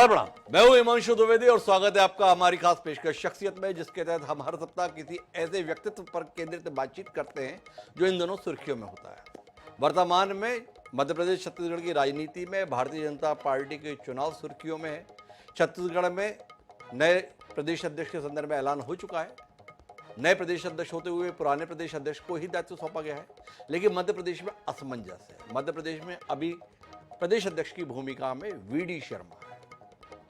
नमस्कार प्रणाम, मैं हूं हिमांशु द्विवेदी और स्वागत है आपका हमारी खास पेशकश शख्सियत में, जिसके तहत हम हर सप्ताह किसी ऐसे व्यक्तित्व पर केंद्रित बातचीत करते हैं जो इन दोनों सुर्खियों में होता है। वर्तमान में मध्य प्रदेश छत्तीसगढ़ की राजनीति में भारतीय जनता पार्टी के चुनाव सुर्खियों में है। छत्तीसगढ़ में नए प्रदेश अध्यक्ष के संदर्भ में ऐलान हो चुका है। नए प्रदेश अध्यक्ष होते हुए पुराने प्रदेश अध्यक्ष को ही दायित्व सौंपा गया है, लेकिन मध्य प्रदेश में असमंजस है। मध्य प्रदेश में अभी प्रदेश अध्यक्ष की भूमिका में वीडी शर्मा है।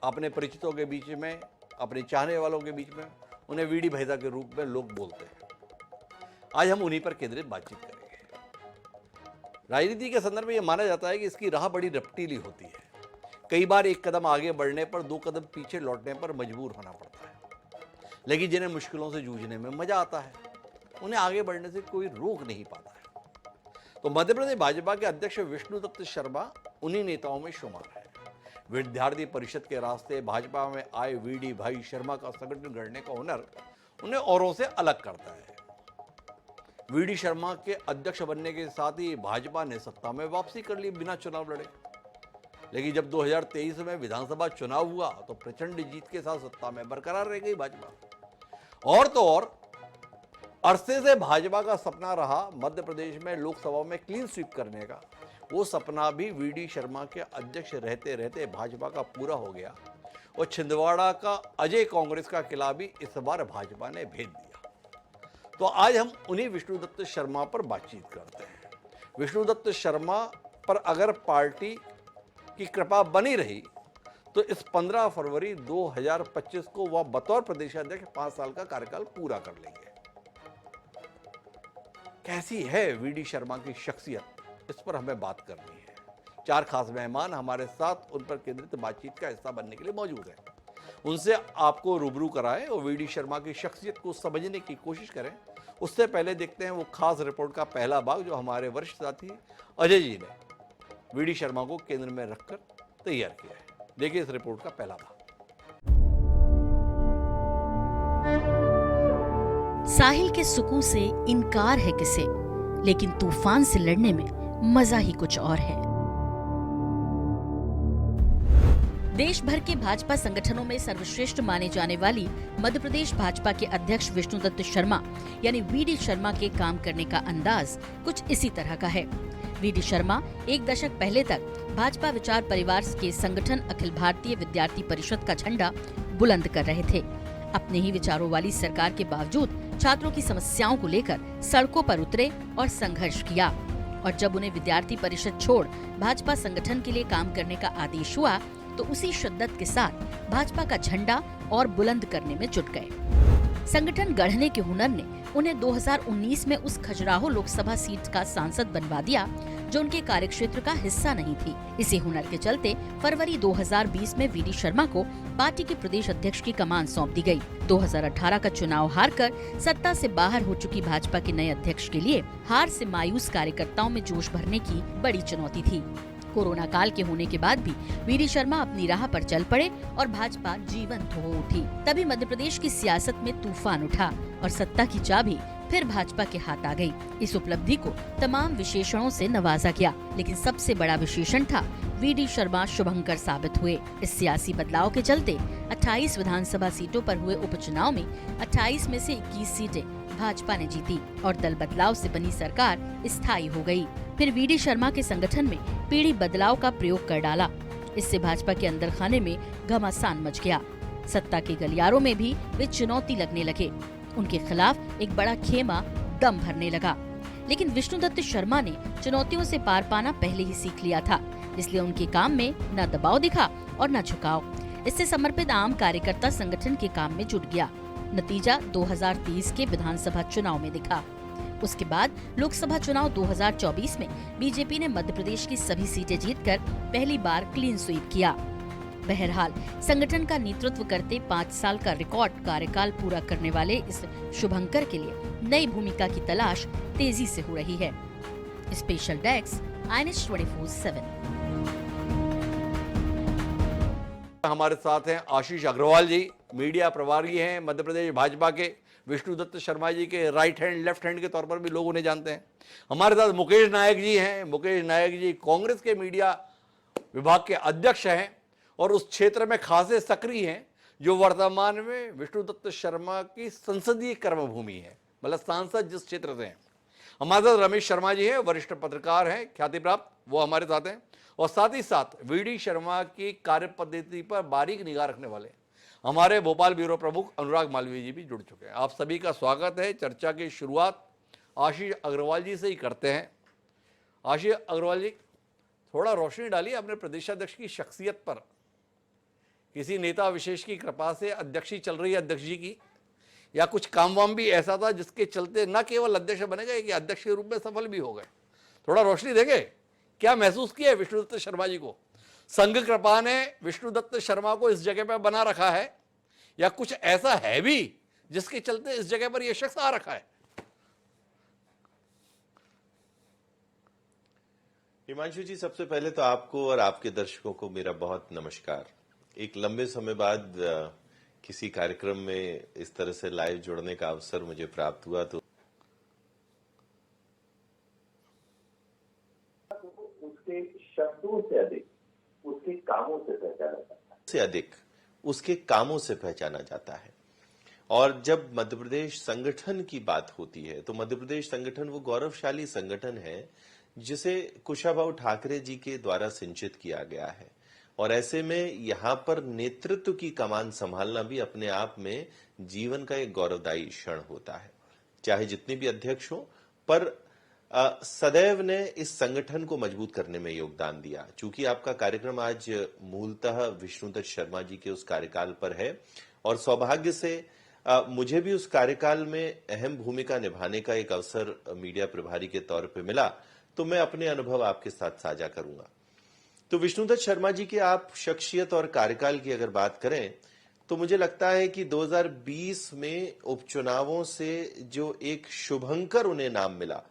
अपने परिचितों के बीच में, अपने चाहने वालों के बीच में उन्हें वीडी भैदा के रूप में लोग बोलते हैं। आज हम उन्हीं पर केंद्रित बातचीत करेंगे। राजनीति के संदर्भ में यह माना जाता है कि इसकी राह बड़ी रपटीली होती है। कई बार एक कदम आगे बढ़ने पर दो कदम पीछे लौटने पर मजबूर होना पड़ता है, लेकिन जिन्हें मुश्किलों से जूझने में मजा आता है उन्हें आगे बढ़ने से कोई रोक नहीं पाता है। तो मध्य प्रदेश भाजपा के अध्यक्ष विष्णुदत्त शर्मा उन्हीं नेताओं में शुमार है। विद्यार्थी परिषद के रास्ते भाजपा में आए वीडी भाई शर्मा का संगठन गढ़ने का हुनर उन्हें औरों से अलग करता है। वीडी शर्मा के अध्यक्ष बनने के साथ ही भाजपा ने सत्ता में वापसी कर ली बिना चुनाव लड़े। लेकिन जब 2023 में विधानसभा चुनाव हुआ तो प्रचंड जीत के साथ सत्ता में बरकरार रह गई भाजपा। और तो और अरसे से भाजपा का सपना रहा मध्य प्रदेश में लोकसभा में क्लीन स्वीप करने का, वो सपना भी वीडी शर्मा के अध्यक्ष रहते रहते भाजपा का पूरा हो गया और छिंदवाड़ा का अजय कांग्रेस का किला भी इस बार भाजपा ने भेज दिया। तो आज हम उन्हीं विष्णुदत्त शर्मा पर बातचीत करते हैं। विष्णुदत्त शर्मा पर अगर पार्टी की कृपा बनी रही तो इस 15 फरवरी 2025 को वह बतौर प्रदेश अध्यक्ष 5 साल का कार्यकाल पूरा कर लेंगे। कैसी है वीडी शर्मा की शख्सियत, इस पर हमें बात करनी है। 4 खास मेहमान हमारे साथ उन पर केंद्रित बातचीत का हिस्सा बनने के लिए मौजूद हैं। उनसे आपको रूबरू कराएं और वीडी शर्मा की शख्सियत को समझने की कोशिश करें। उससे पहले देखते हैं वो खास रिपोर्ट का पहला भाग जो हमारे वरिष्ठ साथी अजय जी ने वीडी शर्मा को केंद्र में रखकर तैयार किया है। देखिए इस रिपोर्ट का पहला भाग। साहिल के सुकून से इनकार है किसे, लेकिन तूफान से लड़ने में मजा ही कुछ और है। देश भर के भाजपा संगठनों में सर्वश्रेष्ठ माने जाने वाली मध्य प्रदेश भाजपा के अध्यक्ष विष्णुदत्त शर्मा यानी वीडी शर्मा के काम करने का अंदाज कुछ इसी तरह का है। वीडी शर्मा 1 दशक पहले तक भाजपा विचार परिवार के संगठन अखिल भारतीय विद्यार्थी परिषद का झंडा बुलंद कर रहे थे। अपने ही विचारों वाली सरकार के बावजूद छात्रों की समस्याओं को लेकर सड़कों पर उतरे और संघर्ष किया। और जब उन्हें विद्यार्थी परिषद छोड़ भाजपा संगठन के लिए काम करने का आदेश हुआ तो उसी शिद्दत के साथ भाजपा का झंडा और बुलंद करने में जुट गए। संगठन गढ़ने के हुनर ने उन्हें 2019 में उस खजुराहो लोकसभा सीट का सांसद बनवा दिया जो उनके कार्यक्षेत्र का हिस्सा नहीं थी। इसी हुनर के चलते फरवरी 2020 में वीडी शर्मा को पार्टी के प्रदेश अध्यक्ष की कमान सौंप दी गई। 2018 का चुनाव हारकर सत्ता से बाहर हो चुकी भाजपा के नए अध्यक्ष के लिए हार से मायूस कार्यकर्ताओं में जोश भरने की बड़ी चुनौती थी। कोरोना काल के होने के बाद भी वीडी शर्मा अपनी राह पर चल पड़े और भाजपा जीवंत हो उठी। तभी मध्य प्रदेश की सियासत में तूफान उठा और सत्ता की चाबी फिर भाजपा के हाथ आ गई। इस उपलब्धि को तमाम विशेषणों से नवाजा गया, लेकिन सबसे बड़ा विशेषण था वीडी शर्मा शुभंकर साबित हुए। इस सियासी बदलाव के चलते 28 विधानसभा सीटों पर हुए उपचुनाव में 28 में से 21 सीटें भाजपा ने जीती और दल बदलाव से बनी सरकार स्थायी हो गई। फिर वीडी शर्मा के संगठन में पीढ़ी बदलाव का प्रयोग कर डाला। इससे भाजपा के अंदर खाने में घमासान मच गया। सत्ता के गलियारों में भी वे चुनौती लगने लगे। उनके खिलाफ एक बड़ा खेमा दम भरने लगा। लेकिन विष्णुदत्त शर्मा ने चुनौतियों से पार पाना पहले ही सीख लिया था, इसलिए उनके काम में न दबाव दिखा और न झुकाव। इससे समर्पित आम कार्यकर्ता संगठन के काम में जुट गया। नतीजा 2030 के विधानसभा चुनाव में दिखा। उसके बाद लोकसभा चुनाव 2024 में बीजेपी ने मध्य प्रदेश की सभी सीटें जीतकर पहली बार क्लीन स्वीप किया। बहरहाल संगठन का नेतृत्व करते 5 साल का रिकॉर्ड कार्यकाल पूरा करने वाले इस शुभंकर के लिए नई भूमिका की तलाश तेजी से हो रही है। Special desk INS 24/7। हमारे साथ हैं आशीष अग्रवाल जी, मीडिया प्रभारी हैं मध्य प्रदेश भाजपा के। विष्णुदत्त शर्मा जी के राइट हैंड, लेफ्ट हैंड के तौर पर भी लोग उन्हें जानते हैं। हमारे साथ मुकेश नायक जी हैं। मुकेश नायक जी कांग्रेस के मीडिया विभाग के अध्यक्ष हैं और उस क्षेत्र में खासे सक्रिय हैं, जो वर्तमान में विष्णुदत्त शर्मा की संसदीय कर्मभूमि है, मतलब सांसद जिस क्षेत्र से हैं। हमारे साथ रमेश शर्मा जी हैं, वरिष्ठ पत्रकार हैं, ख्याति प्राप्त, वो हमारे साथ हैं। और साथ ही साथ वीडी शर्मा की कार्य पद्धति पर बारीक निगाह रखने वाले हमारे भोपाल ब्यूरो प्रमुख अनुराग मालवीय जी भी जुड़ चुके हैं। आप सभी का स्वागत है। चर्चा की शुरुआत आशीष अग्रवाल जी से ही करते हैं। आशीष अग्रवाल जी, थोड़ा रोशनी डालिए अपने प्रदेशाध्यक्ष की शख्सियत पर। किसी नेता विशेष की कृपा से अध्यक्षी चल रही है अध्यक्ष जी की, या कुछ काम वाम भी ऐसा था जिसके चलते न केवल अध्यक्ष बने गए कि अध्यक्ष के रूप में सफल भी हो गए? थोड़ा रोशनी देंगे, क्या महसूस किया है विष्णुदत्त शर्मा जी को? संघ कृपा ने विष्णुदत्त शर्मा को इस जगह पर बना रखा है, या कुछ ऐसा है भी जिसके चलते इस जगह पर यह शख्स आ रखा है? हिमांशु जी, सबसे पहले तो आपको और आपके दर्शकों को मेरा बहुत नमस्कार। एक लंबे समय बाद किसी कार्यक्रम में इस तरह से लाइव जुड़ने का अवसर मुझे प्राप्त हुआ, तो उसके शब्दों से अधिक उसके कामों से पहचाना जाता है। से अधिक उसके कामों से पहचाना जाता है। और जब मध्य प्रदेश संगठन की बात होती है तो मध्य प्रदेश संगठन वो गौरवशाली संगठन है जिसे कुशाभाऊ ठाकरे जी के द्वारा सिंचित किया गया है। और ऐसे में यहां पर नेतृत्व की कमान संभालना भी अपने आप में जीवन का एक गौरवदायी क्षण होता है। चाहे जितने भी अध्यक्ष हो, पर सदैव ने इस संगठन को मजबूत करने में योगदान दिया। चूंकि आपका कार्यक्रम आज मूलतः विष्णुदत्त शर्मा जी के उस कार्यकाल पर है, और सौभाग्य से मुझे भी उस कार्यकाल में अहम भूमिका निभाने का एक अवसर मीडिया प्रभारी के तौर पे मिला, तो मैं अपने अनुभव आपके साथ साझा करूंगा। तो विष्णुदत्त शर्मा जी के आप शख्सियत और कार्यकाल की अगर बात करें तो मुझे लगता है कि 2020 में उपचुनावों से जो एक शुभंकर उन्हें नाम मिला,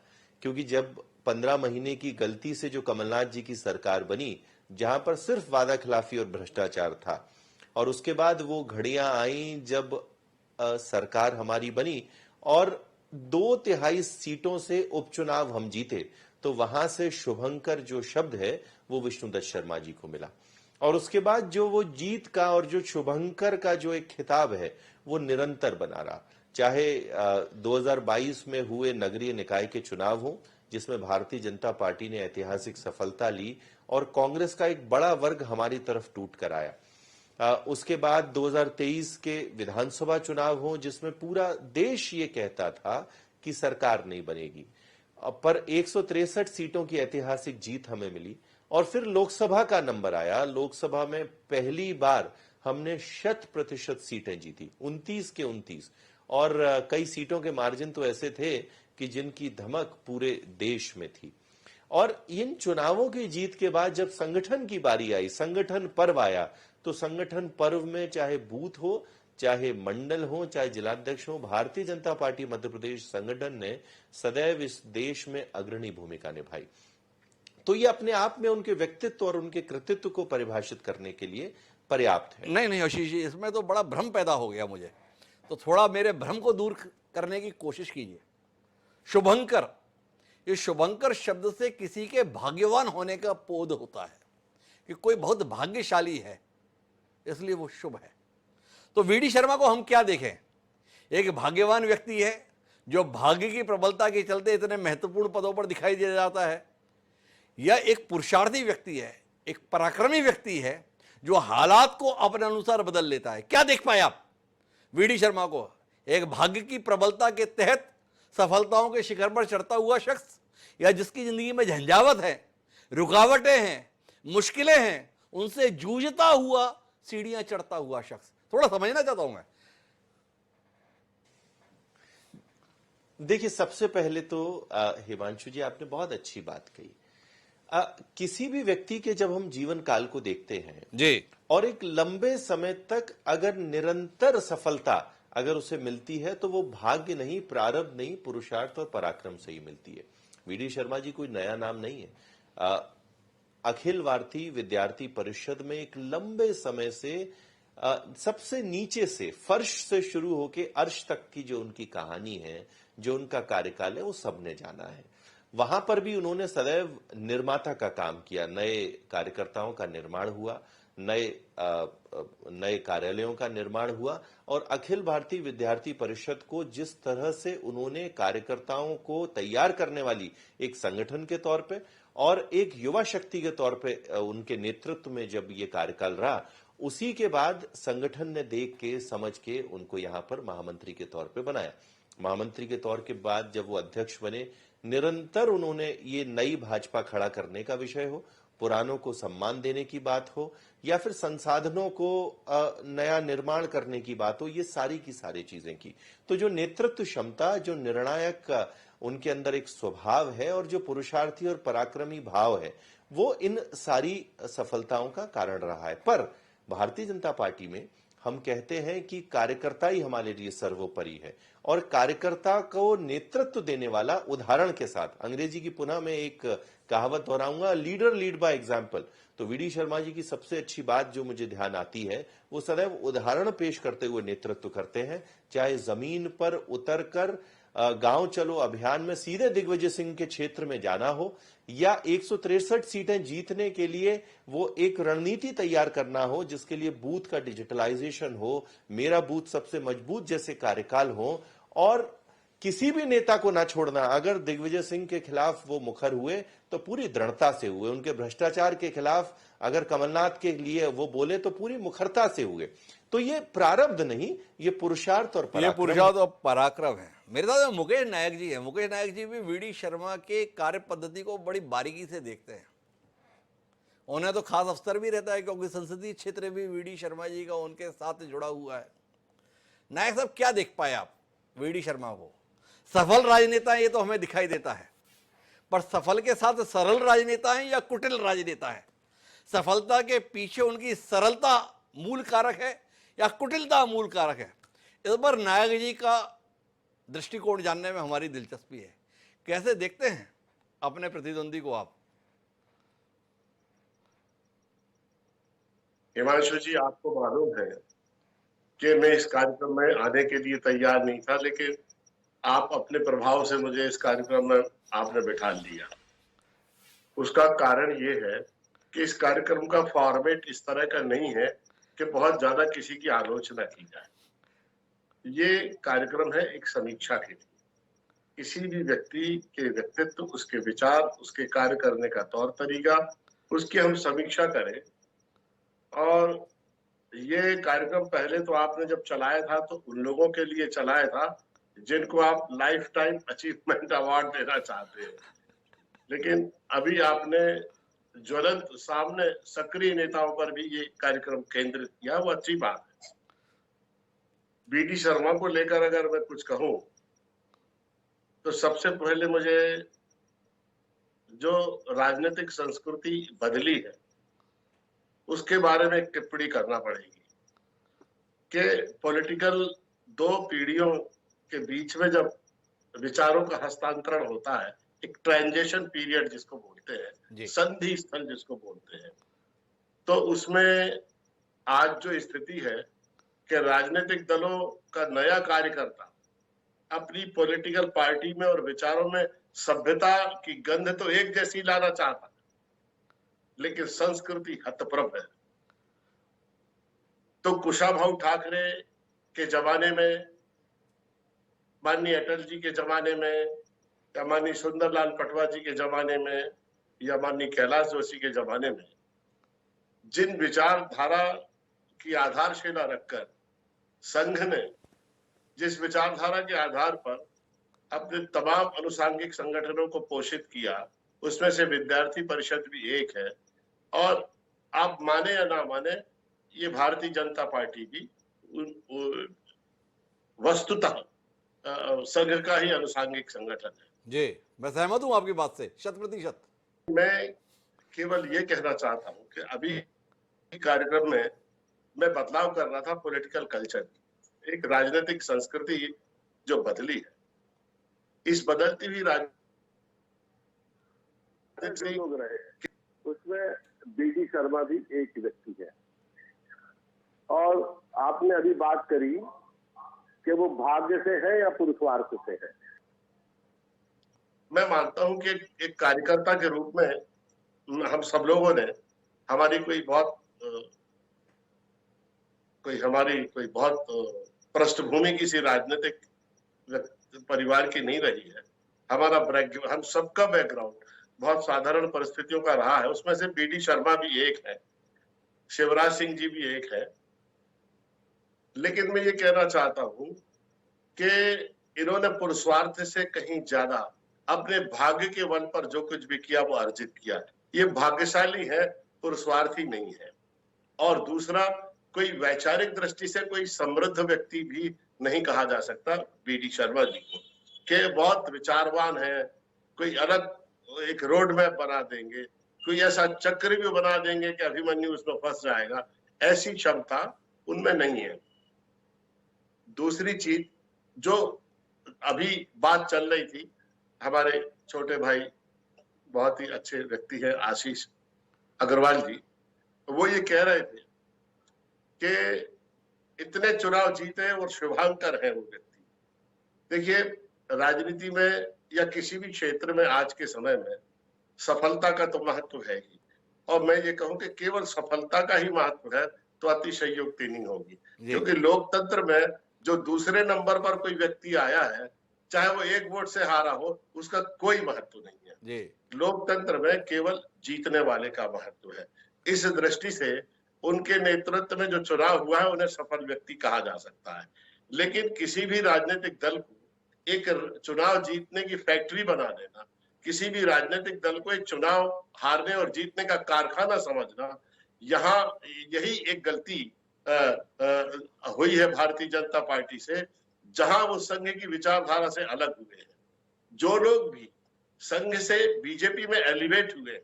क्योंकि जब 15 महीने की गलती से जो कमलनाथ जी की सरकार बनी, जहां पर सिर्फ वादा खिलाफी और भ्रष्टाचार था, और उसके बाद वो घड़ियां आई जब सरकार हमारी बनी और 2/3 सीटों से उपचुनाव हम जीते, तो वहां से शुभंकर जो शब्द है वो विष्णुदत्त शर्मा जी को मिला। और उसके बाद जो वो जीत का और जो शुभंकर का जो एक खिताब है वो निरंतर बना रहा। चाहे 2022 में हुए नगरीय निकाय के चुनाव हो, जिसमें भारतीय जनता पार्टी ने ऐतिहासिक सफलता ली और कांग्रेस का एक बड़ा वर्ग हमारी तरफ टूट कर आया। उसके बाद 2023 के विधानसभा चुनाव हो, जिसमें पूरा देश ये कहता था कि सरकार नहीं बनेगी, पर 163 सीटों की ऐतिहासिक जीत हमें मिली। और फिर लोकसभा का नंबर आया। लोकसभा में पहली बार हमने 100% सीटें जीती, 29 के 29, और कई सीटों के मार्जिन तो ऐसे थे कि जिनकी धमक पूरे देश में थी। और इन चुनावों की जीत के बाद जब संगठन की बारी आई, संगठन पर्व आया, तो संगठन पर्व में चाहे बूथ हो, चाहे मंडल हो, चाहे जिलाध्यक्ष हो, भारतीय जनता पार्टी मध्य प्रदेश संगठन ने सदैव इस देश में अग्रणी भूमिका निभाई। तो ये अपने आप में उनके व्यक्तित्व और उनके कृतित्व को परिभाषित करने के लिए पर्याप्त है। नहीं आशीष जी, इसमें तो बड़ा भ्रम पैदा हो गया मुझे, तो थोड़ा मेरे भ्रम को दूर करने की कोशिश कीजिए। शुभंकर, ये शुभंकर शब्द से किसी के भाग्यवान होने का बोध होता है कि कोई बहुत भाग्यशाली है, इसलिए वो शुभ है। तो वीडी शर्मा को हम क्या देखें? एक भाग्यवान व्यक्ति है जो भाग्य की प्रबलता के चलते इतने महत्वपूर्ण पदों पर दिखाई दे जाता है, या एक पुरुषार्थी व्यक्ति है, एक पराक्रमी व्यक्ति है जो हालात को अपने अनुसार बदल लेता है? क्या देख पाए आप वीडी शर्मा को? एक भाग्य की प्रबलता के तहत सफलताओं के शिखर पर चढ़ता हुआ शख्स, या जिसकी जिंदगी में झंझावत है, रुकावटें हैं, मुश्किलें हैं, उनसे जूझता हुआ सीढ़ियां चढ़ता हुआ शख्स? थोड़ा समझना चाहता हूं मैं। देखिए, सबसे पहले तो हिमांशु जी, आपने बहुत अच्छी बात कही। किसी भी व्यक्ति के जब हम जीवन काल को देखते हैं जी, और एक लंबे समय तक अगर निरंतर सफलता अगर उसे मिलती है, तो वो भाग्य नहीं, प्रारब्ध नहीं, पुरुषार्थ और पराक्रम से ही मिलती है। वीडी शर्मा जी कोई नया नाम नहीं है। अखिल भारतीय विद्यार्थी परिषद में एक लंबे समय से सबसे नीचे से, फर्श से शुरू होकर अर्श तक की जो उनकी कहानी है, जो उनका कार्यकाल है, वो सबने जाना है। वहां पर भी उन्होंने सदैव निर्माता का काम किया। नए कार्यकर्ताओं का निर्माण हुआ, नए कार्यालयों का निर्माण हुआ और अखिल भारतीय विद्यार्थी परिषद को जिस तरह से उन्होंने कार्यकर्ताओं को तैयार करने वाली एक संगठन के तौर पे और एक युवा शक्ति के तौर पे उनके नेतृत्व में जब ये कार्यकाल रहा, उसी के बाद संगठन ने देख के समझ के उनको यहां पर महामंत्री के तौर पे बनाया। महामंत्री के तौर के बाद जब वो अध्यक्ष बने, निरंतर उन्होंने ये नई भाजपा खड़ा करने का विषय हो, पुरानों को सम्मान देने की बात हो या फिर संसाधनों को नया निर्माण करने की बात हो, ये सारी की सारी चीजें की। तो जो नेतृत्व क्षमता, जो निर्णायक उनके अंदर एक स्वभाव है और जो पुरुषार्थी और पराक्रमी भाव है, वो इन सारी सफलताओं का कारण रहा है। पर भारतीय जनता पार्टी में हम कहते हैं कि कार्यकर्ता ही हमारे लिए सर्वोपरि है और कार्यकर्ता को नेतृत्व देने वाला उदाहरण के साथ, अंग्रेजी की पुनः मैं एक कहावत दोहराऊंगा, लीडर लीड बाय एग्जाम्पल। तो वीडी शर्मा जी की सबसे अच्छी बात जो मुझे ध्यान आती है, वो सदैव उदाहरण पेश करते हुए नेतृत्व करते हैं। चाहे जमीन पर उतरकर गांव चलो अभियान में सीधे दिग्विजय सिंह के क्षेत्र में जाना हो या 163 सीटें जीतने के लिए वो एक रणनीति तैयार करना हो जिसके लिए बूथ का डिजिटलाइजेशन हो, मेरा बूथ सबसे मजबूत जैसे कार्यकाल हो और किसी भी नेता को ना छोड़ना। अगर दिग्विजय सिंह के खिलाफ वो मुखर हुए तो पूरी दृढ़ता से हुए, उनके भ्रष्टाचार के खिलाफ अगर कमलनाथ के लिए वो बोले तो पूरी मुखरता से हुए। तो ये प्रारब्ध नहीं, ये पुरुषार्थ और ये पुरुषार्थ और पराक्रम है। मेरे साथ मुकेश नायक जी है। मुकेश नायक जी भी वीडी शर्मा के कार्य पद्धति को बड़ी बारीकी से देखते हैं। उन्हें तो खास अफसर भी रहता है क्योंकि संसदीय क्षेत्र भी वीडी शर्मा जी का उनके साथ जुड़ा हुआ है। नायक साहब, क्या देख पाए आप वीडी शर्मा को? सफल राजनेता है ये तो हमें दिखाई देता है, पर सफल के साथ सरल राजनेता है या कुटिल राजनेता है? सफलता के पीछे उनकी सरलता मूल कारक है या कुटिलता मूल कारक है? इस पर नायक जी का दृष्टिकोण जानने में हमारी दिलचस्पी है। कैसे देखते हैं अपने प्रतिद्वंदी को आप? हिमांशु जी, आपको मालूम है कि मैं इस कार्यक्रम में आने के लिए तैयार नहीं था, लेकिन आप अपने प्रभाव से मुझे इस कार्यक्रम में आपने बिठा लिया। उसका कारण ये है कि इस कार्यक्रम का फॉर्मेट इस तरह का नहीं है कि बहुत ज्यादा किसी की आलोचना की जाए। ये कार्यक्रम है एक समीक्षा के लिए, किसी भी व्यक्ति के व्यक्तित्व, उसके विचार, उसके कार्य करने का तौर तरीका, उसकी हम समीक्षा करें। और ये कार्यक्रम पहले तो आपने जब चलाया था तो उन लोगों के लिए चलाया था जिनको आप लाइफ टाइम अचीवमेंट अवार्ड देना चाहते हैं, लेकिन अभी आपने ज्वलंत सामने सक्रिय नेताओं पर भी ये कार्यक्रम केंद्रित किया, वो अच्छी बात है। वीडी शर्मा को लेकर अगर मैं कुछ कहूं तो सबसे पहले मुझे जो राजनीतिक संस्कृति बदली है उसके बारे में एक टिप्पणी करना पड़ेगी कि पॉलिटिकल दो पीढ़ियों के बीच में जब विचारों का हस्तांतरण होता है, एक ट्रांजिशन पीरियड जिसको बोलते हैं, संधि स्थल जिसको बोलते हैं, तो उसमें आज जो स्थिति है कि राजनीतिक दलों का नया कार्यकर्ता अपनी पॉलिटिकल पार्टी में और विचारों में सभ्यता की गंध तो एक जैसी लाना चाहता, लेकिन संस्कृति हतप्रभ है। तो कुशाभाऊ ठाकरे के जमाने में, माननीय अटल जी के जमाने में, या माननीय सुंदरलाल पटवा जी के जमाने में, या माननीय कैलाश जोशी के जमाने में जिन विचारधारा की आधारशिला रखकर संघ ने जिस विचारधारा के आधार पर अपने तमाम अनुसांगिक संगठनों को पोषित किया, उसमें से विद्यार्थी परिषद भी एक है। और आप माने या ना माने, ये भारतीय जनता पार्टी भी वस्तुतः संघ का ही अनुसांगिक संगठन है। जी, मैं सहमत हूं आपकी बात से 100%। मैं केवल ये कहना चाहता हूं कि अभी कार्यक्रम में मैं बदलाव कर रहा था पॉलिटिकल कल्चर, एक राजनीतिक संस्कृति जो बदली है। इस बदलती हुई राजनीतिक लोग रहे, उसमें वीडी शर्मा भी एक व्यक्ति है। और आपने अभी बात करी कि वो भाग्य से है या पुरुषार्थ से है। मैं मानता हूं कि एक कार्यकर्ता के रूप में हम सब लोगों ने, हमारी कोई बहुत कोई हमारी कोई बहुत पृष्ठभूमि किसी राजनीतिक परिवार की नहीं रही है। हमारा हम सबका बैकग्राउंड बहुत साधारण परिस्थितियों का रहा है। उसमें से बीडी शर्मा भी एक है, शिवराज सिंह जी भी एक है। लेकिन मैं ये कहना चाहता हूं कि इन्होंने पुरुषार्थ से कहीं ज्यादा अपने भाग्य के बल पर जो कुछ भी किया वो अर्जित किया। ये भाग्यशाली है, पुरुषार्थी नहीं है। और दूसरा, कोई वैचारिक दृष्टि से कोई समृद्ध व्यक्ति भी नहीं कहा जा सकता बीडी शर्मा जी को, कि बहुत विचारवान है, कोई अलग एक रोड मैप बना देंगे, कोई ऐसा चक्र भी बना देंगे कि अभिमन्यु उसमें फंस जाएगा, ऐसी क्षमता उनमें नहीं है। दूसरी चीज, जो अभी बात चल रही थी, हमारे छोटे भाई बहुत ही अच्छे व्यक्ति है आशीष अग्रवाल जी, वो ये कह रहे थे कि इतने चुनाव जीते और शुभांकर है वो व्यक्ति। देखिए, राजनीति में या किसी भी क्षेत्र में आज के समय में सफलता का तो महत्व है ही, और मैं ये कहूं कि केवल सफलता का ही महत्व है तो अतिशयोक्ति नहीं होगी। क्योंकि लोकतंत्र में जो दूसरे नंबर पर कोई व्यक्ति आया है, चाहे वो 1 वोट से हारा हो, उसका कोई महत्व नहीं है। लोकतंत्र में केवल जीतने वाले का महत्व है। इस दृष्टि से उनके नेतृत्व में जो चुनाव हुआ है उन्हें सफल व्यक्ति कहा जा सकता है। लेकिन किसी भी राजनीतिक दल को एक चुनाव जीतने की फैक्ट्री बना देना, किसी भी राजनीतिक दल को एक चुनाव हारने और जीतने का कारखाना समझना, यहाँ यही एक गलती हुई है भारतीय जनता पार्टी से, जहां वो संघ की विचारधारा से अलग हुए हैं। जो लोग भी संघ से बीजेपी में एलिवेट हुए,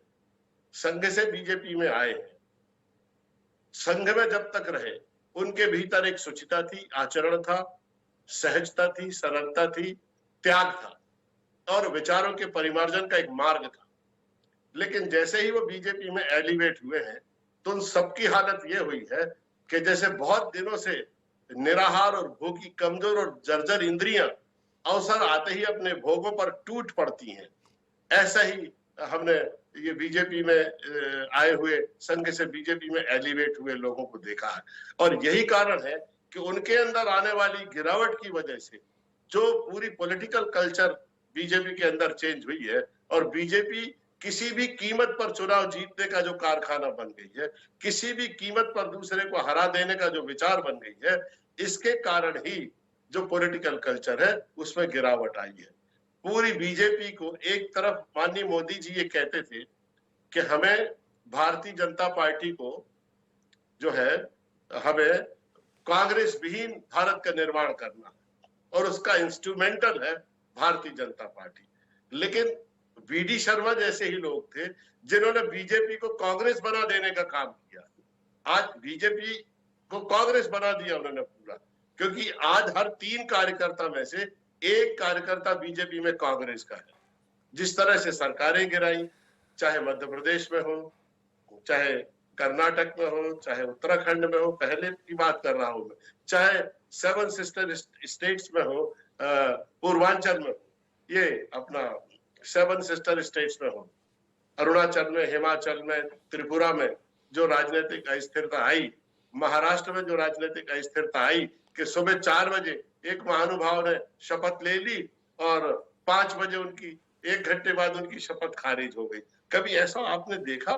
संघ से बीजेपी में आए हैं, संघ में जब तक रहे उनके भीतर एक शुचिता थी, आचरण था, सहजता थी, सरलता थी, त्याग था और विचारों के परिमार्जन का एक मार्ग था। लेकिन जैसे ही वो बीजेपी में एलिवेट हुए हैं तो उन सबकी हालत ये हुई है कि जैसे बहुत दिनों से निराहार और भूखी, कमजोर और जर्जर इंद्रियां अवसर आते ही अपने भोगों पर टूट पड़ती हैं, ऐसा ही हमने ये बीजेपी में आए हुए, संघ से बीजेपी में एलिवेट हुए लोगों को देखा है। और यही कारण है कि उनके अंदर आने वाली गिरावट की वजह से जो पूरी पॉलिटिकल कल्चर बीजेपी के अंदर चेंज हुई है और बीजेपी किसी भी कीमत पर चुनाव जीतने का जो कारखाना बन गई है, किसी भी कीमत पर दूसरे को हरा देने का जो विचार बन गई है, इसके कारण ही जो पॉलिटिकल कल्चर है उसमें गिरावट आई है। पूरी बीजेपी को एक तरफ माननीय मोदी जी ये कहते थे कि हमें भारतीय जनता पार्टी को जो है, हमें कांग्रेस विहीन भारत का निर्माण करना है और उसका इंस्ट्रूमेंटल है भारतीय जनता पार्टी। लेकिन वीडी शर्मा जैसे ही लोग थे जिन्होंने बीजेपी को कांग्रेस बना देने का काम किया। आज बीजेपी को कांग्रेस बना दिया उन्होंने पूरा, क्योंकि आज हर 3 कार्यकर्ता में से एक कार्यकर्ता बीजेपी में कांग्रेस का है। जिस तरह से सरकारें गिराई, चाहे मध्य प्रदेश में हो, चाहे कर्नाटक में हो, चाहे उत्तराखंड में हो, पहले की बात कर रहा हूं मैं, चाहे 7 सिस्टर स्टेट्स में हो, पूर्वांचल में हो, ये अपना 7 सिस्टर स्टेट्स में हो, अरुणाचल में, हिमाचल में, त्रिपुरा में जो राजनीतिक अस्थिरता आई, महाराष्ट्र में जो राजनीतिक अस्थिरता आई कि सुबह 4 बजे एक महानुभाव ने शपथ ले ली और 5 बजे उनकी 1 घंटे बाद उनकी शपथ खारिज हो गई। कभी ऐसा आपने देखा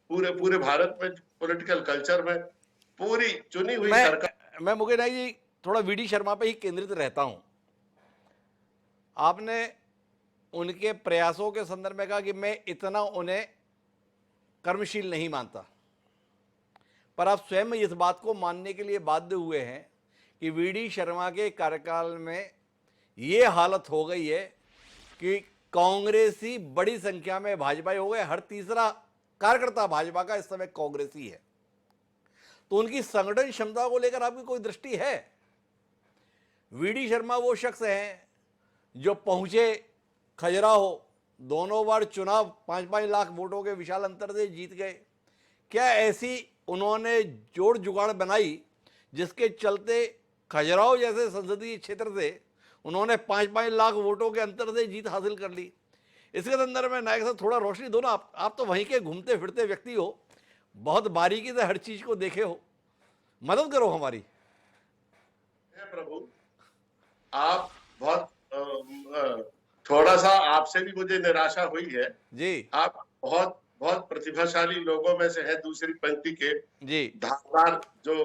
पूरे भारत में पॉलिटिकल कल्चर में? पूरी चुनी हुई सरकार। मैं मुकेश नाइक जी थोड़ा वीडी शर्मा पे ही केंद्रित रहता हूं। आपने उनके प्रयासों के संदर्भ में कहा कि मैं इतना उन्हें कर्मशील नहीं मानता, पर आप स्वयं इस बात को मानने के लिए बाध्य हुए हैं कि वीडी शर्मा के कार्यकाल में ये हालत हो गई है कि कांग्रेसी बड़ी संख्या में भाजपाई हो गए। हर तीसरा कार्यकर्ता भाजपा का इस समय कांग्रेसी है। तो उनकी संगठन क्षमता को लेकर आपकी कोई दृष्टि है? वीडी शर्मा वो शख्स हैं जो पहुंचे खजुराहो, दोनों बार चुनाव 5-5 लाख वोटों के विशाल अंतर से जीत गए। क्या ऐसी उन्होंने जोड़ जुगाड़ बनाई जिसके चलते खजुराहो जैसे संसदीय क्षेत्र से उन्होंने 5-5 लाख वोटों के अंतर से जीत हासिल कर ली? इसके संदर्भ में नायक साहब थोड़ा रोशनी दो ना। आप तो वहीं के घूमते फिरते व्यक्ति हो, बहुत बारीकी से हर चीज को देखे हो, मदद करो हमारी। प्रभु, आप बहुत थोड़ा सा आपसे भी मुझे निराशा हुई है जी आप बहुत बहुत प्रतिभाशाली लोगों में से है, दूसरी पंक्ति के जी धारदार जो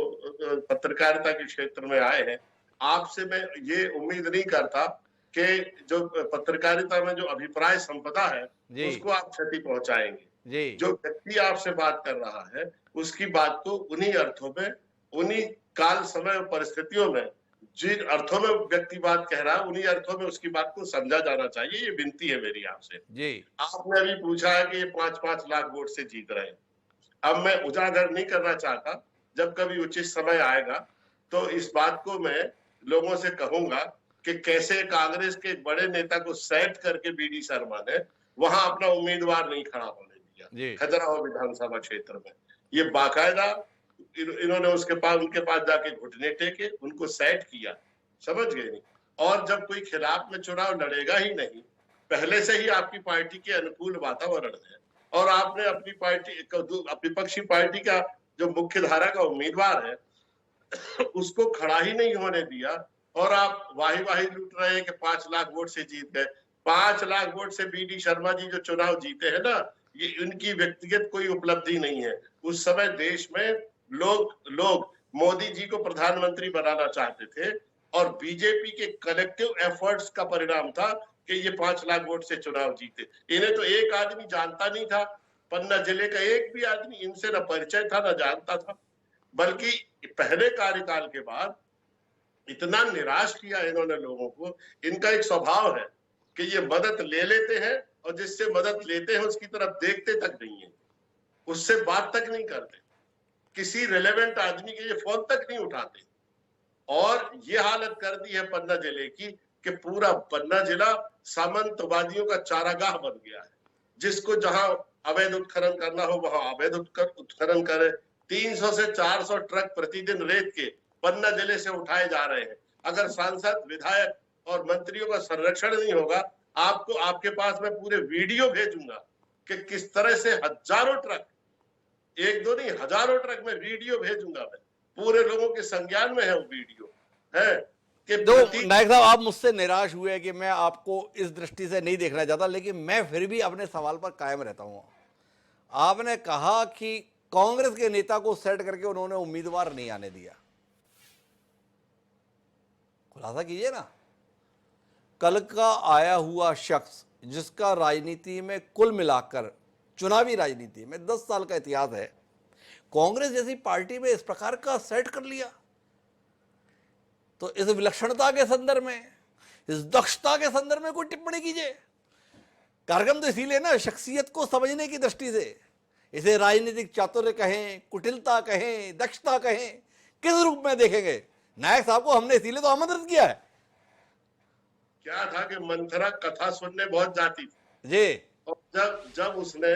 पत्रकारिता के क्षेत्र में आए हैं। आपसे मैं ये उम्मीद नहीं करता कि जो पत्रकारिता में जो अभिप्राय संपदा है जी उसको आप क्षति पहुंचाएंगे। जी जो व्यक्ति आपसे बात कर रहा है उसकी बात को उन्हीं अर्थों में, उन्हीं काल समय और परिस्थितियों में जिन अर्थों में व्यक्ति बात कह रहा है उन्हीं अर्थों में उसकी बात को समझा जाना चाहिए। ये विनती है मेरी आपसे। जी आपने अभी पूछा है कि ये 5-5 लाख वोट से जीत रहे हैं। अब मैं उजागर नहीं करना चाहता, जब कभी उचित समय आएगा तो इस बात को मैं लोगों से कहूंगा कि कैसे कांग्रेस के एक बड़े नेता को सेट करके बीडी शर्मा ने वहां अपना उम्मीदवार नहीं खड़ा होने दिया जी खजुराहो विधानसभा क्षेत्र में। ये बाकायदा इन्होंने उनके पास जाके घुटने टेके, उनको सेट किया, समझ गए नहीं। और जब कोई खिलाफ में चुनाव लड़ेगा ही नहीं, पहले से ही आपकी पार्टी के अनुकूल वातावरण है और आपने अपनी पार्टी विपक्षी पार्टी का जो मुख्य धारा का उम्मीदवार है उसको खड़ा ही नहीं होने दिया और आप वाही वाही लूट रहे हैं कि 5 लाख वोट से जीत गए। 5 लाख वोट से बीडी शर्मा जी जो चुनाव जीते हैं ना, ये उनकी व्यक्तिगत कोई उपलब्धि नहीं है। उस समय देश में लोग मोदी जी को प्रधानमंत्री बनाना चाहते थे और बीजेपी के कलेक्टिव एफर्ट्स का परिणाम था कि ये 5 लाख वोट से चुनाव जीते। इन्हें तो एक आदमी जानता नहीं था, पन्ना जिले का एक भी आदमी इनसे न परिचय था न जानता था, बल्कि पहले कार्यकाल के बाद इतना निराश किया इन्होंने लोगों को। इनका एक स्वभाव है कि ये मदद ले लेते हैं और जिससे मदद लेते हैं उसकी तरफ देखते तक नहीं है, उससे बात तक नहीं करते, किसी रिलेवेंट आदमी के ये फोन तक नहीं उठाते। और ये हालत कर दी है पन्ना जिले की कि पूरा पन्ना जिला सामंतवादियों का चारागाह बन गया है। जिसको जहां अवैध उत्खनन करना हो वहां अवैध उत्खनन करे। 300 से 400 ट्रक प्रतिदिन रेत के पन्ना जिले से उठाए जा रहे हैं। अगर सांसद, विधायक और मंत्रियों का संरक्षण नहीं होगा, आपको आपके पास मैं पूरे वीडियो भेजूंगा कि किस तरह से हजारों ट्रक, एक दो नहीं हजारों ट्रक में वीडियो भेजूंगा। मैं पूरे लोगों के संज्ञान में है वो वीडियो है कि तो नायक साहब, आप मुझसे निराश हुए कि मैं आपको इस दृष्टि से नहीं देखना चाहता, लेकिन मैं फिर भी अपने सवाल पर कायम रहता हूं। आपने कहा कि कांग्रेस के नेता को सेट करके उन्होंने उम्मीदवार नहीं आने दिया। खुलासा कीजिए ना। कल का आया हुआ शख्स जिसका राजनीति में कुल मिलाकर, चुनावी राजनीति में 10 साल का इतिहास है, कांग्रेस जैसी पार्टी में इस प्रकार का सेट कर लिया, तो इस विलक्षणता के संदर्भ में, इस दक्षता के संदर्भ में कोई टिप्पणी कीजिए। कार्यक्रम तो इसीलिए ना, शख्सियत को समझने की दृष्टि से। इसे राजनीतिक चातुर्य कहें, कुटिलता कहें, दक्षता कहें, किस रूप में देखेंगे? नायक साहब को हमने इसीलिए तो आमंत्रित किया है। क्या था कि मंथरा कथा सुनने बहुत जाती थी जी, और जब उसने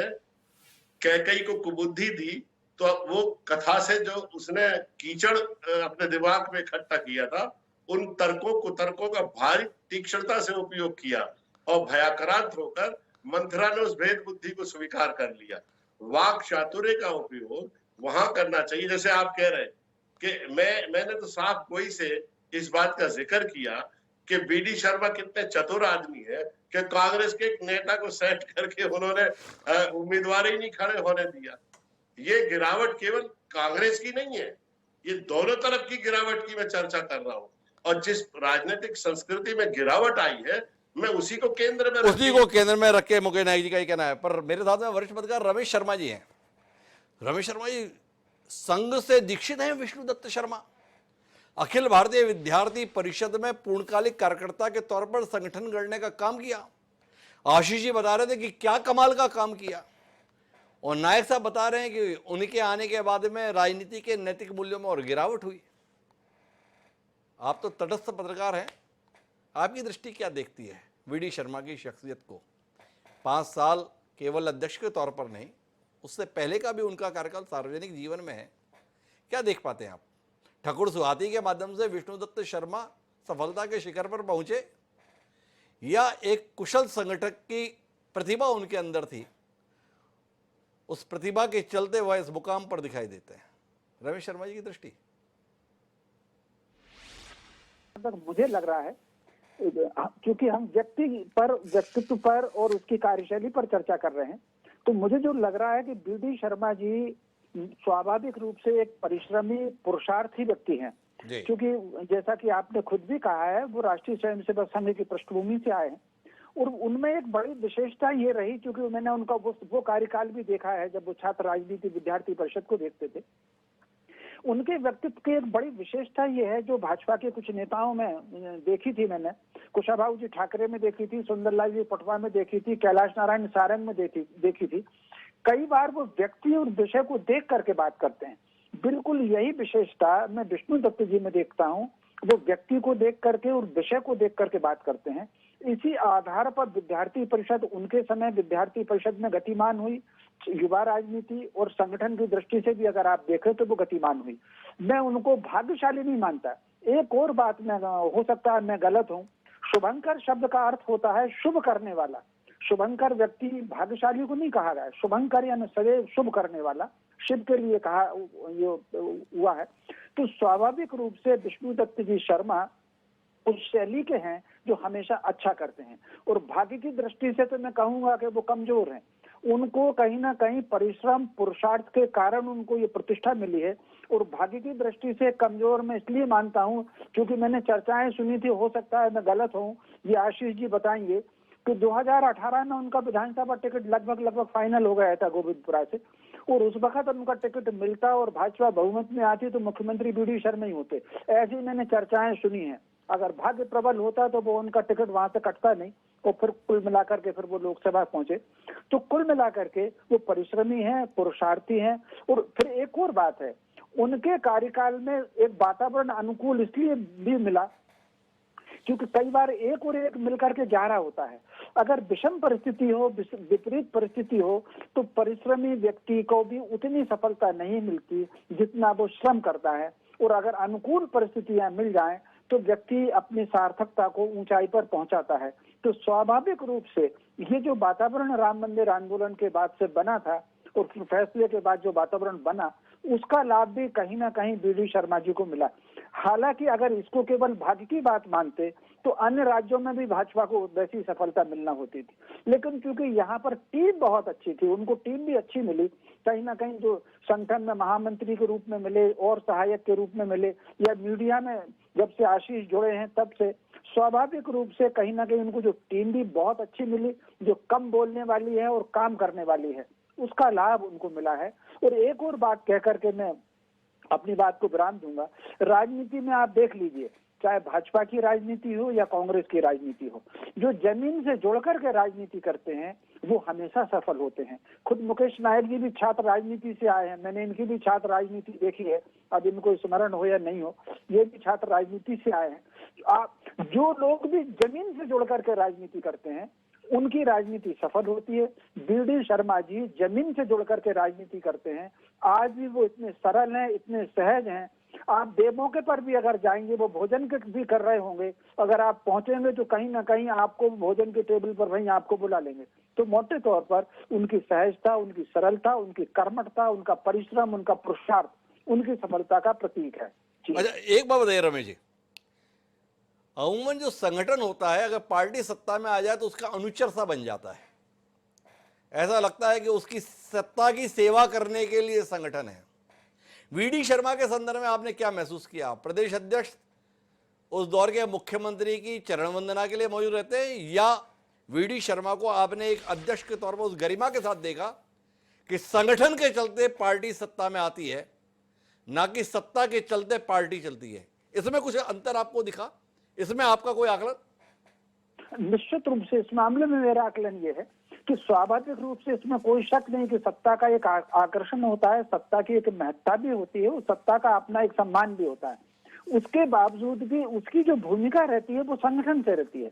कैकई को कुबुद्धि दी तो वो कथा से जो उसने कीचड़ अपने दिमाग में इकट्ठा किया था, उन तर्कों का भारी तीक्ष्णता से उपयोग किया और भयाक्रांत होकर मंथरा ने उस भेद बुद्धि को स्वीकार कर लिया। वाक चातुर्य का उपयोग वहां करना चाहिए। जैसे आप कह रहे हैं कि मैंने तो साफ गोई से इस बात का जिक्र किया कि बीडी शर्मा कितने चतुर आदमी है कि कांग्रेस के एक नेता को सेट करके उन्होंने उम्मीदवार ही नहीं खड़े होने दिया। ये गिरावट केवल कांग्रेस की नहीं है, ये दोनों तरफ की गिरावट की मैं चर्चा कर रहा हूं। और जिस राजनीतिक संस्कृति में गिरावट आई है, मैं उसी को केंद्र में रख के मुकेश नायक जी का ही कहना है। पर मेरे साथ में वरिष्ठ पत्रकार रमेश शर्मा जी हैं। रमेश शर्मा जी संघ से दीक्षित हैं। विष्णुदत्त शर्मा अखिल भारतीय विद्यार्थी परिषद में पूर्णकालिक कार्यकर्ता के तौर पर संगठन गढ़ने का काम किया। आशीष जी बता रहे थे कि क्या कमाल का काम किया, और नायक साहब बता रहे हैं कि उनके आने के बाद में राजनीति के नैतिक मूल्यों में और गिरावट हुई। आप तो तटस्थ पत्रकार हैं, आपकी दृष्टि क्या देखती है वीडी शर्मा की शख्सियत को? 5 साल केवल अध्यक्ष के तौर पर नहीं, उससे पहले का भी उनका कार्यकाल सार्वजनिक जीवन में है, क्या देख पाते हैं आप? ठाकुर सुहाती के माध्यम से विष्णुदत्त शर्मा सफलता के शिखर पर पहुंचे, या एक कुशल संगठक की प्रतिभा उनके अंदर थी, उस प्रतिभा के चलते वह इस मुकाम पर दिखाई देते हैं? रमेश शर्मा जी की दृष्टि। तक मुझे लग रहा है, क्योंकि हम व्यक्तित्व पर और उसकी कार्यशैली पर चर्चा कर रहे हैं, तो मुझे जो लग रहा है कि बीडी शर्मा जी स्वाभाविक रूप से एक परिश्रमी पुरुषार्थी व्यक्ति हैं, क्योंकि जैसा कि आपने खुद भी कहा है, वो राष्ट्रीय स्वयंसेवक संघ की पृष्ठभूमि से आए हैं और उनमें एक बड़ी विशेषता ये रही, क्योंकि मैंने उनका वो कार्यकाल भी देखा है जब वो छात्र राजनीति विद्यार्थी परिषद को देखते थे। उनके व्यक्तित्व की एक बड़ी विशेषता ये है, जो भाजपा के कुछ नेताओं में देखी थी मैंने, कुशाभाऊ जी ठाकरे में देखी थी, सुंदरलाल जी पटवा में देखी थी, कैलाश नारायण सारंग में देखी थी। कई बार वो व्यक्ति और विषय को देख करके बात करते हैं। बिल्कुल यही विशेषता मैं विष्णु दत्त जी में देखता हूँ, वो व्यक्ति को देख करके और विषय को देख करके बात करते हैं। इसी आधार पर विद्यार्थी परिषद, उनके समय विद्यार्थी परिषद में गतिमान हुई, युवा राजनीति और संगठन की दृष्टि से भी अगर आप देखें तो वो गतिमान हुई। मैं उनको भाग्यशाली नहीं मानता। एक और बात, मैं हो सकता है मैं गलत हूँ, शुभंकर शब्द का अर्थ होता है शुभ करने वाला। शुभंकर व्यक्ति भाग्यशाली को नहीं कहा गया, शुभंकर यानी सदैव शुभ करने वाला, शिव के लिए कहा ये हुआ है। तो स्वाभाविक रूप से विष्णु दत्त जी शर्मा उस शैली के हैं जो हमेशा अच्छा करते हैं, और भाग्य की दृष्टि से तो मैं कहूंगा कि वो कमजोर हैं। उनको कहीं ना कहीं परिश्रम पुरुषार्थ के कारण उनको ये प्रतिष्ठा मिली है, और भाग्य की दृष्टि से कमजोर मैं इसलिए मानता हूँ क्योंकि मैंने चर्चाएं सुनी थी, हो सकता है मैं गलत हूँ, ये आशीष जी बताएंगे कि 2018 में उनका विधानसभा टिकट लगभग फाइनल हो गया था गोविंदपुरा से, और उस वक्त उनका टिकट मिलता और भाजपा बहुमत में आती तो मुख्यमंत्री बीडी शर्मा ही होते। ऐसी मैंने चर्चाएं सुनी हैं। अगर भाग्य प्रबल होता तो वो उनका टिकट वहां से कटता नहीं, और फिर कुल मिलाकर के फिर वो लोकसभा पहुंचे। तो कुल मिलाकर के वो परिश्रमी हैं, पुरुषार्थी हैं। और फिर एक और बात है, उनके कार्यकाल में एक वातावरण अनुकूल इसलिए भी मिला क्योंकि कई बार एक और एक मिलकर के 11 होता है। अगर विषम परिस्थिति हो, विपरीत परिस्थिति हो, तो परिश्रमी व्यक्ति को भी उतनी सफलता नहीं मिलती जितना वो श्रम करता है, और अगर अनुकूल परिस्थितियां मिल जाएं तो व्यक्ति अपनी सार्थकता को ऊंचाई पर पहुंचाता है। तो स्वाभाविक रूप से ये जो वातावरण राम मंदिर आंदोलन के बाद से बना था और फैसले के बाद जो वातावरण बना, उसका लाभ भी कहीं ना कहीं बीडी शर्मा जी को मिला। हालांकि अगर इसको केवल भाग्य की बात मानते तो अन्य राज्यों में भी भाजपा को वैसी सफलता मिलना होती थी, लेकिन क्योंकि यहाँ पर टीम बहुत अच्छी थी, उनको टीम भी अच्छी मिली। कहीं ना कहीं जो संगठन में महामंत्री के रूप में मिले और सहायक के रूप में मिले, या मीडिया में जब से आशीष जुड़े हैं तब से, स्वाभाविक रूप से कहीं ना कहीं उनको जो टीम भी बहुत अच्छी मिली, जो कम बोलने वाली है और काम करने वाली है, उसका लाभ उनको मिला है। और एक और बात कह करके मैं अपनी बात को विराम दूंगा। राजनीति में आप देख लीजिए, चाहे भाजपा की राजनीति हो या कांग्रेस की राजनीति हो, जो जमीन से जुड़कर के राजनीति करते हैं वो हमेशा सफल होते हैं। खुद मुकेश नायक जी भी छात्र राजनीति से आए हैं, मैंने इनकी भी छात्र राजनीति देखी है, अब इनको स्मरण हो या नहीं हो, ये भी छात्र राजनीति से आए हैं। आप जो लोग भी जमीन से जुड़कर के राजनीति करते हैं उनकी राजनीति सफल होती है। बीडी शर्मा जी जमीन से जुड़कर के राजनीति करते हैं, आज भी वो इतने सरल हैं, इतने सहज हैं। आप बेमौके पर भी अगर जाएंगे, वो भोजन भी कर रहे होंगे, अगर आप पहुंचेंगे तो कहीं ना कहीं आपको भोजन के टेबल पर वहीं आपको बुला लेंगे। तो मोटे तौर पर उनकी सहजता, उनकी सरलता, उनकी कर्मठता, उनका परिश्रम, उनका पुरुषार्थ उनकी सफलता का प्रतीक है। अच्छा, एक बात बताइए रमेश जी, अमूमन जो संगठन होता है अगर पार्टी सत्ता में आ जाए तो उसका अनुचर सा बन जाता है। ऐसा लगता है कि उसकी सत्ता की सेवा करने के लिए संगठन है। वीडी शर्मा के संदर्भ में आपने क्या महसूस किया? प्रदेश अध्यक्ष उस दौर के मुख्यमंत्री की चरण वंदना के लिए मौजूद रहते हैं, या वीडी शर्मा को आपने एक अध्यक्ष के तौर पर उस गरिमा के साथ देखा कि संगठन के चलते पार्टी सत्ता में आती है, ना कि सत्ता के चलते पार्टी चलती है? इसमें कुछ अंतर आपको दिखा? इसमें आपका कोई आकलन? निश्चित रूप से इस मामले में मेरा आकलन ये है कि स्वाभाविक रूप से इसमें कोई शक नहीं कि सत्ता का एक आकर्षण होता है, सत्ता की एक महत्ता भी होती है, उस सत्ता का अपना एक सम्मान भी होता है। उसके बावजूद भी उसकी जो भूमिका रहती है वो संगठन से रहती है।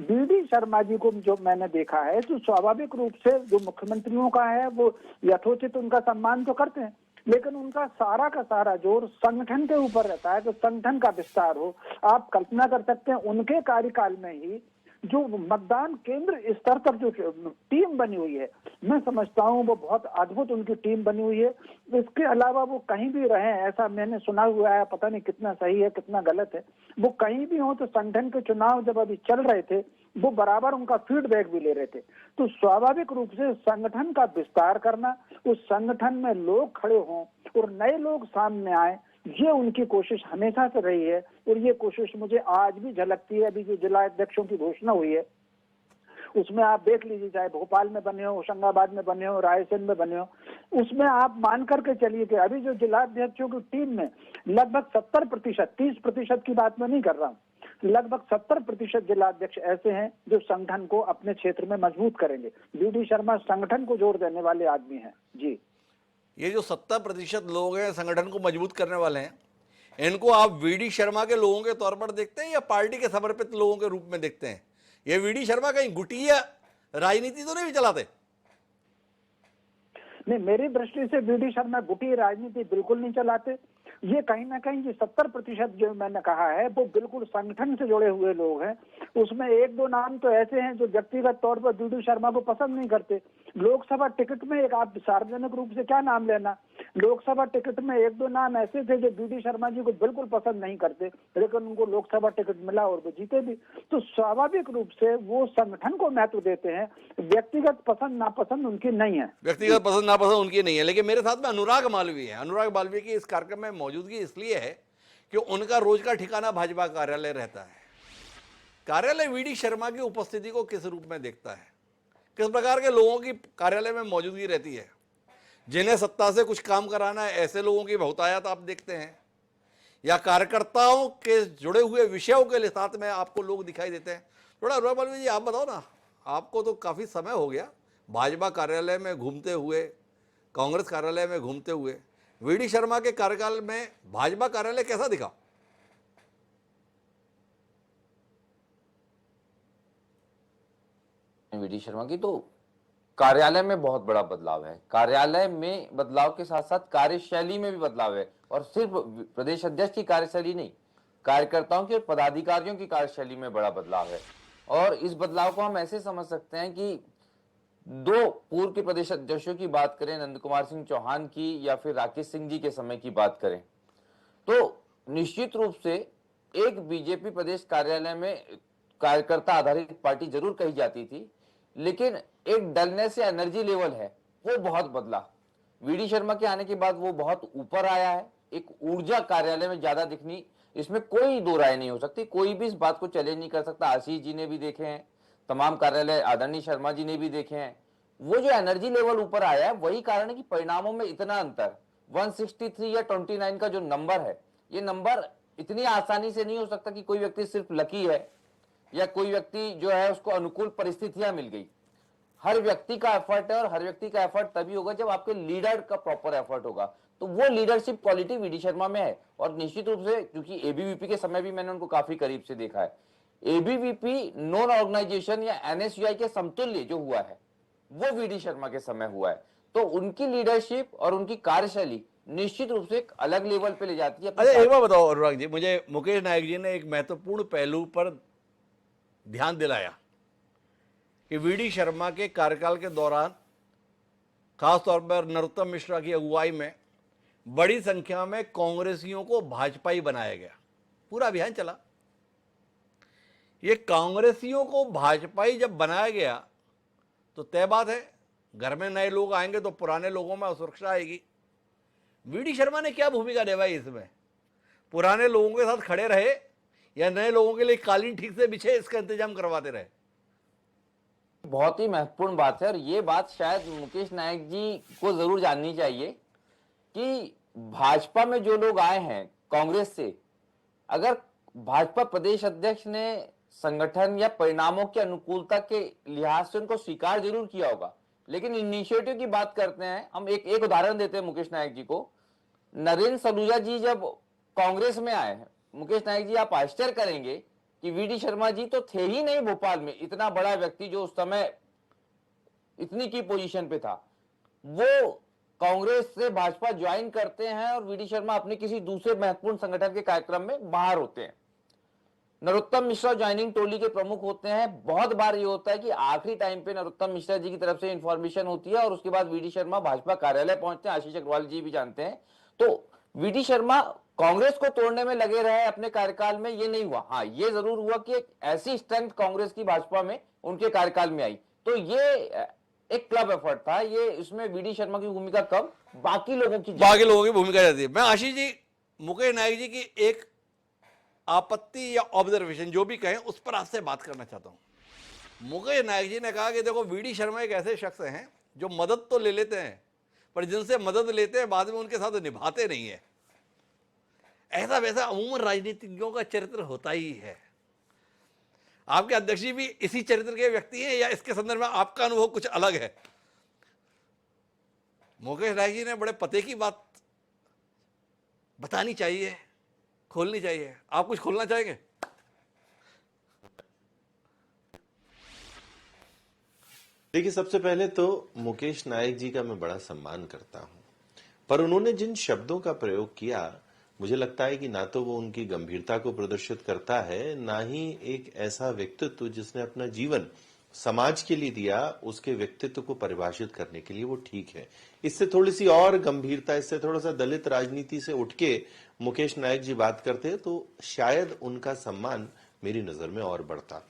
बीडी शर्मा जी को जो मैंने देखा है, तो स्वाभाविक रूप से जो मुख्यमंत्रियों का है वो यथोचित उनका सम्मान तो करते हैं, लेकिन उनका सारा का सारा जोर संगठन के ऊपर रहता है कि संगठन का विस्तार हो। आप कल्पना कर सकते हैं उनके कार्यकाल में ही जो मतदान केंद्र स्तर तक जो टीम बनी हुई है, मैं समझता हूँ वो बहुत अद्भुत उनकी टीम बनी हुई है। इसके अलावा वो कहीं भी रहे, ऐसा मैंने सुना हुआ है, पता नहीं कितना सही है कितना गलत है, वो कहीं भी हो तो संगठन के चुनाव जब अभी चल रहे थे वो बराबर उनका फीडबैक भी ले रहे थे। तो स्वाभाविक रूप से संगठन का विस्तार करना, उस संगठन में लोग खड़े हों और नए लोग सामने आए, ये उनकी कोशिश हमेशा से रही है। और ये कोशिश मुझे आज भी झलकती है। अभी जो जिला अध्यक्षों की घोषणा हुई है उसमें आप देख लीजिए, चाहे भोपाल में बने हो, होशंगाबाद में बने हो, रायसेन में बने हो, उसमें आप मान करके चलिए कि अभी जो जिला अध्यक्षों की टीम में लगभग 70%, 30% की बात मैं नहीं कर रहा हूँ, लगभग 70% जिला अध्यक्ष ऐसे हैं जो संगठन को अपने क्षेत्र में मजबूत करेंगे। बीडी शर्मा संगठन को जोड़ देने वाले आदमी हैं। जी, ये जो 70% लोग हैं संगठन को मजबूत करने वाले हैं, इनको आप वीडी शर्मा के लोगों के तौर पर देखते हैं या पार्टी के समर्पित लोगों के रूप में देखते हैं? ये वीडी शर्मा कहीं गुटिया राजनीति तो नहीं चलाते? नहीं, मेरी दृष्टि से बीडी शर्मा गुटी राजनीति बिल्कुल नहीं चलाते। ये कहीं ना कहीं ये 70% जो मैंने कहा है वो बिल्कुल संगठन से जुड़े हुए लोग हैं। उसमें एक दो नाम तो ऐसे हैं जो व्यक्तिगत तौर पर बीडी शर्मा को पसंद नहीं करते। लोकसभा टिकट में एक, आप सार्वजनिक रूप से क्या नाम लेना, लोकसभा टिकट में एक दो नाम ऐसे थे जो बीडी शर्मा जी को बिल्कुल पसंद नहीं करते, लेकिन उनको लोकसभा टिकट मिला और वो जीते भी। तो स्वाभाविक रूप से वो संगठन को महत्व देते हैं, व्यक्तिगत पसंद नापसंद उनकी नहीं है। व्यक्तिगत पसंद नापसंद उनकी नहीं है। लेकिन मेरे साथ में अनुराग मालवीय है। अनुराग मालवीय की इस कार्यक्रम में मौजूदगी इसलिए है कि उनका रोज का ठिकाना भाजपा कार्यालय रहता है। कार्यालय वीडी शर्मा की उपस्थिति को किस रूप में देखता है, किस प्रकार के लोगों की कार्यालय में मौजूदगी रहती है? जिन्हें सत्ता से कुछ काम कराना है ऐसे लोगों की बहुतायत आप देखते हैं, या कार्यकर्ताओं के जुड़े हुए विषयों के साथ में आपको लोग दिखाई देते हैं? थोड़ा अनुराग मालवीय जी आप बताओ ना, आपको तो काफ़ी समय हो गया भाजपा कार्यालय में घूमते हुए, कांग्रेस कार्यालय में घूमते हुए। वीडी शर्मा के कार्यकाल में भाजपा कार्यालय कैसा दिखा? वीडी शर्मा की तो कार्यालय में बहुत बड़ा बदलाव है। कार्यालय में बदलाव के साथ साथ कार्यशैली में भी बदलाव है, और सिर्फ प्रदेश अध्यक्ष की कार्यशैली नहीं, कार्यकर्ताओं की और पदाधिकारियों की कार्यशैली में बड़ा बदलाव है। और इस बदलाव को हम ऐसे समझ सकते हैं कि दो पूर्व के प्रदेश अध्यक्षों की बात करें, नंद कुमार सिंह चौहान की या फिर राकेश सिंह जी के समय की बात करें, तो निश्चित रूप से एक बीजेपी प्रदेश कार्यालय में कार्यकर्ता आधारित पार्टी जरूर कही जाती थी, लेकिन एक डलनेस या एनर्जी लेवल है वो बहुत बदला। वीडी शर्मा के आने के बाद वो बहुत ऊपर आया है। एक ऊर्जा कार्यालय में ज्यादा दिखनी, इसमें कोई दो राय नहीं हो सकती, कोई भी इस बात को चैलेंज नहीं कर सकता। आशीष जी ने भी देखे हैं, तमाम कार्यालय आदरणीय शर्मा जी ने भी देखे हैं। वो जो एनर्जी लेवल ऊपर आया है वही कारण है कि परिणामों में इतना अंतर 163 या 29 का जो नंबर है, ये नंबर इतनी आसानी से नहीं हो सकता कि कोई व्यक्ति सिर्फ लकी है या कोई व्यक्ति जो है उसको अनुकूल परिस्थितियां मिल गई। हर व्यक्ति का एफर्ट है, और हर व्यक्ति का एफर्ट तभी होगा जब आपके लीडर का प्रॉपर एफर्ट होगा। तो वो लीडरशिप क्वालिटी वीडी शर्मा में है। और निश्चित रूप से क्योंकि एबीवीपी के समय भी मैंने उनको काफी करीब से देखा है, एबीवीपी नॉन ऑर्गेनाइजेशन या एनएसयूआई के समतुल्य जो हुआ है वो वीडी शर्मा के समय हुआ है। तो उनकी लीडरशिप और उनकी कार्यशैली निश्चित रूप से एक अलग लेवल पे ले जाती है। अच्छा एक बार बताओ अनुराग जी, मुझे मुकेश नायक जी ने एक महत्वपूर्ण पहलू पर ध्यान दिलाया कि वीडी शर्मा के कार्यकाल के दौरान खासतौर पर नरोत्तम मिश्रा की अगुवाई में बड़ी संख्या में कांग्रेसियों को भाजपाई बनाया गया। पूरा अभियान चला। ये कांग्रेसियों को भाजपाई जब बनाया गया तो तय बात है घर में नए लोग आएंगे तो पुराने लोगों में असुरक्षा आएगी। वीडी शर्मा ने क्या भूमिका निभाई इसमें? पुराने लोगों के साथ खड़े रहे या नए लोगों के लिए कालीन ठीक से बिछे इसका इंतजाम करवाते रहे? बहुत ही महत्वपूर्ण बात है, और ये बात शायद मुकेश नायक जी को जरूर जाननी चाहिए कि भाजपा में जो लोग आए हैं कांग्रेस से, अगर भाजपा प्रदेश अध्यक्ष ने संगठन या परिणामों की अनुकूलता के लिहाज से उनको स्वीकार जरूर किया होगा, लेकिन इनिशिएटिव की बात करते हैं हम। एक उदाहरण देते हैं मुकेश नायक जी को। नरेंद्र सलूजा जी जब कांग्रेस में आए हैं, मुकेश नायक जी आप आश्चर्य करेंगे कि वीडी शर्मा जी तो थे ही नहीं भोपाल में, इतना बड़ा व्यक्ति जो उस समय इतनी की पोजीशन पे था, वो कांग्रेस से भाजपा ज्वाइन करते हैं और वीडी शर्मा अपने किसी दूसरे महत्वपूर्ण संगठन के कार्यक्रम में बाहर होते हैं। नरोत्तम मिश्रा ज्वाइनिंग टोली के प्रमुख होते हैं। बहुत बार ये होता है कि आखिरी टाइम पे नरोत्तम मिश्रा जी की तरफ से इंफॉर्मेशन होती है और उसके बाद वीडी शर्मा भाजपा कार्यालय पहुंचते हैं। आशीष अग्रवाल जी भी जानते हैं। तो वीडी शर्मा कांग्रेस को तोड़ने में लगे रहे अपने कार्यकाल में, ये नहीं हुआ। हाँ, ये जरूर हुआ कि एक ऐसी स्ट्रेंथ कांग्रेस की भाजपा में उनके कार्यकाल में आई। तो ये एक क्लब एफर्ट था। ये इसमें वीडी शर्मा की भूमिका कम, बाकी लोगों की भूमिका रहती है। मैं आशीष जी, मुकेश नायक जी की एक आपत्ति या ऑब्जर्वेशन जो भी कहें उस पर आपसे बात करना चाहता हूं। मुकेश नायक जी ने कहा कि देखो, वीडी शर्मा एक ऐसे शख्स हैं जो मदद तो ले लेते हैं, पर जिनसे मदद लेते हैं बाद में उनके साथ निभाते नहीं है। ऐसा वैसा अमूमन राजनीतिज्ञों का चरित्र होता ही है। आपके अध्यक्ष जी भी इसी चरित्र के व्यक्ति हैं या इसके संदर्भ में आपका अनुभव कुछ अलग है? मुकेश नायक जी ने बड़े पते की बात बतानी चाहिए, खोलनी चाहिए। आप कुछ खोलना चाहेंगे? देखिए, सबसे पहले तो मुकेश नायक जी का मैं बड़ा सम्मान करता हूं, पर उन्होंने जिन शब्दों का प्रयोग किया, मुझे लगता है कि ना तो वो उनकी गंभीरता को प्रदर्शित करता है, ना ही एक ऐसा व्यक्तित्व जिसने अपना जीवन समाज के लिए दिया, उसके व्यक्तित्व को परिभाषित करने के लिए वो ठीक है। इससे थोड़ी सी और गंभीरता, इससे थोड़ा सा दलित राजनीति से उठ के मुकेश नायक जी बात करते तो शायद उनका सम्मान मेरी नजर में और बढ़ता।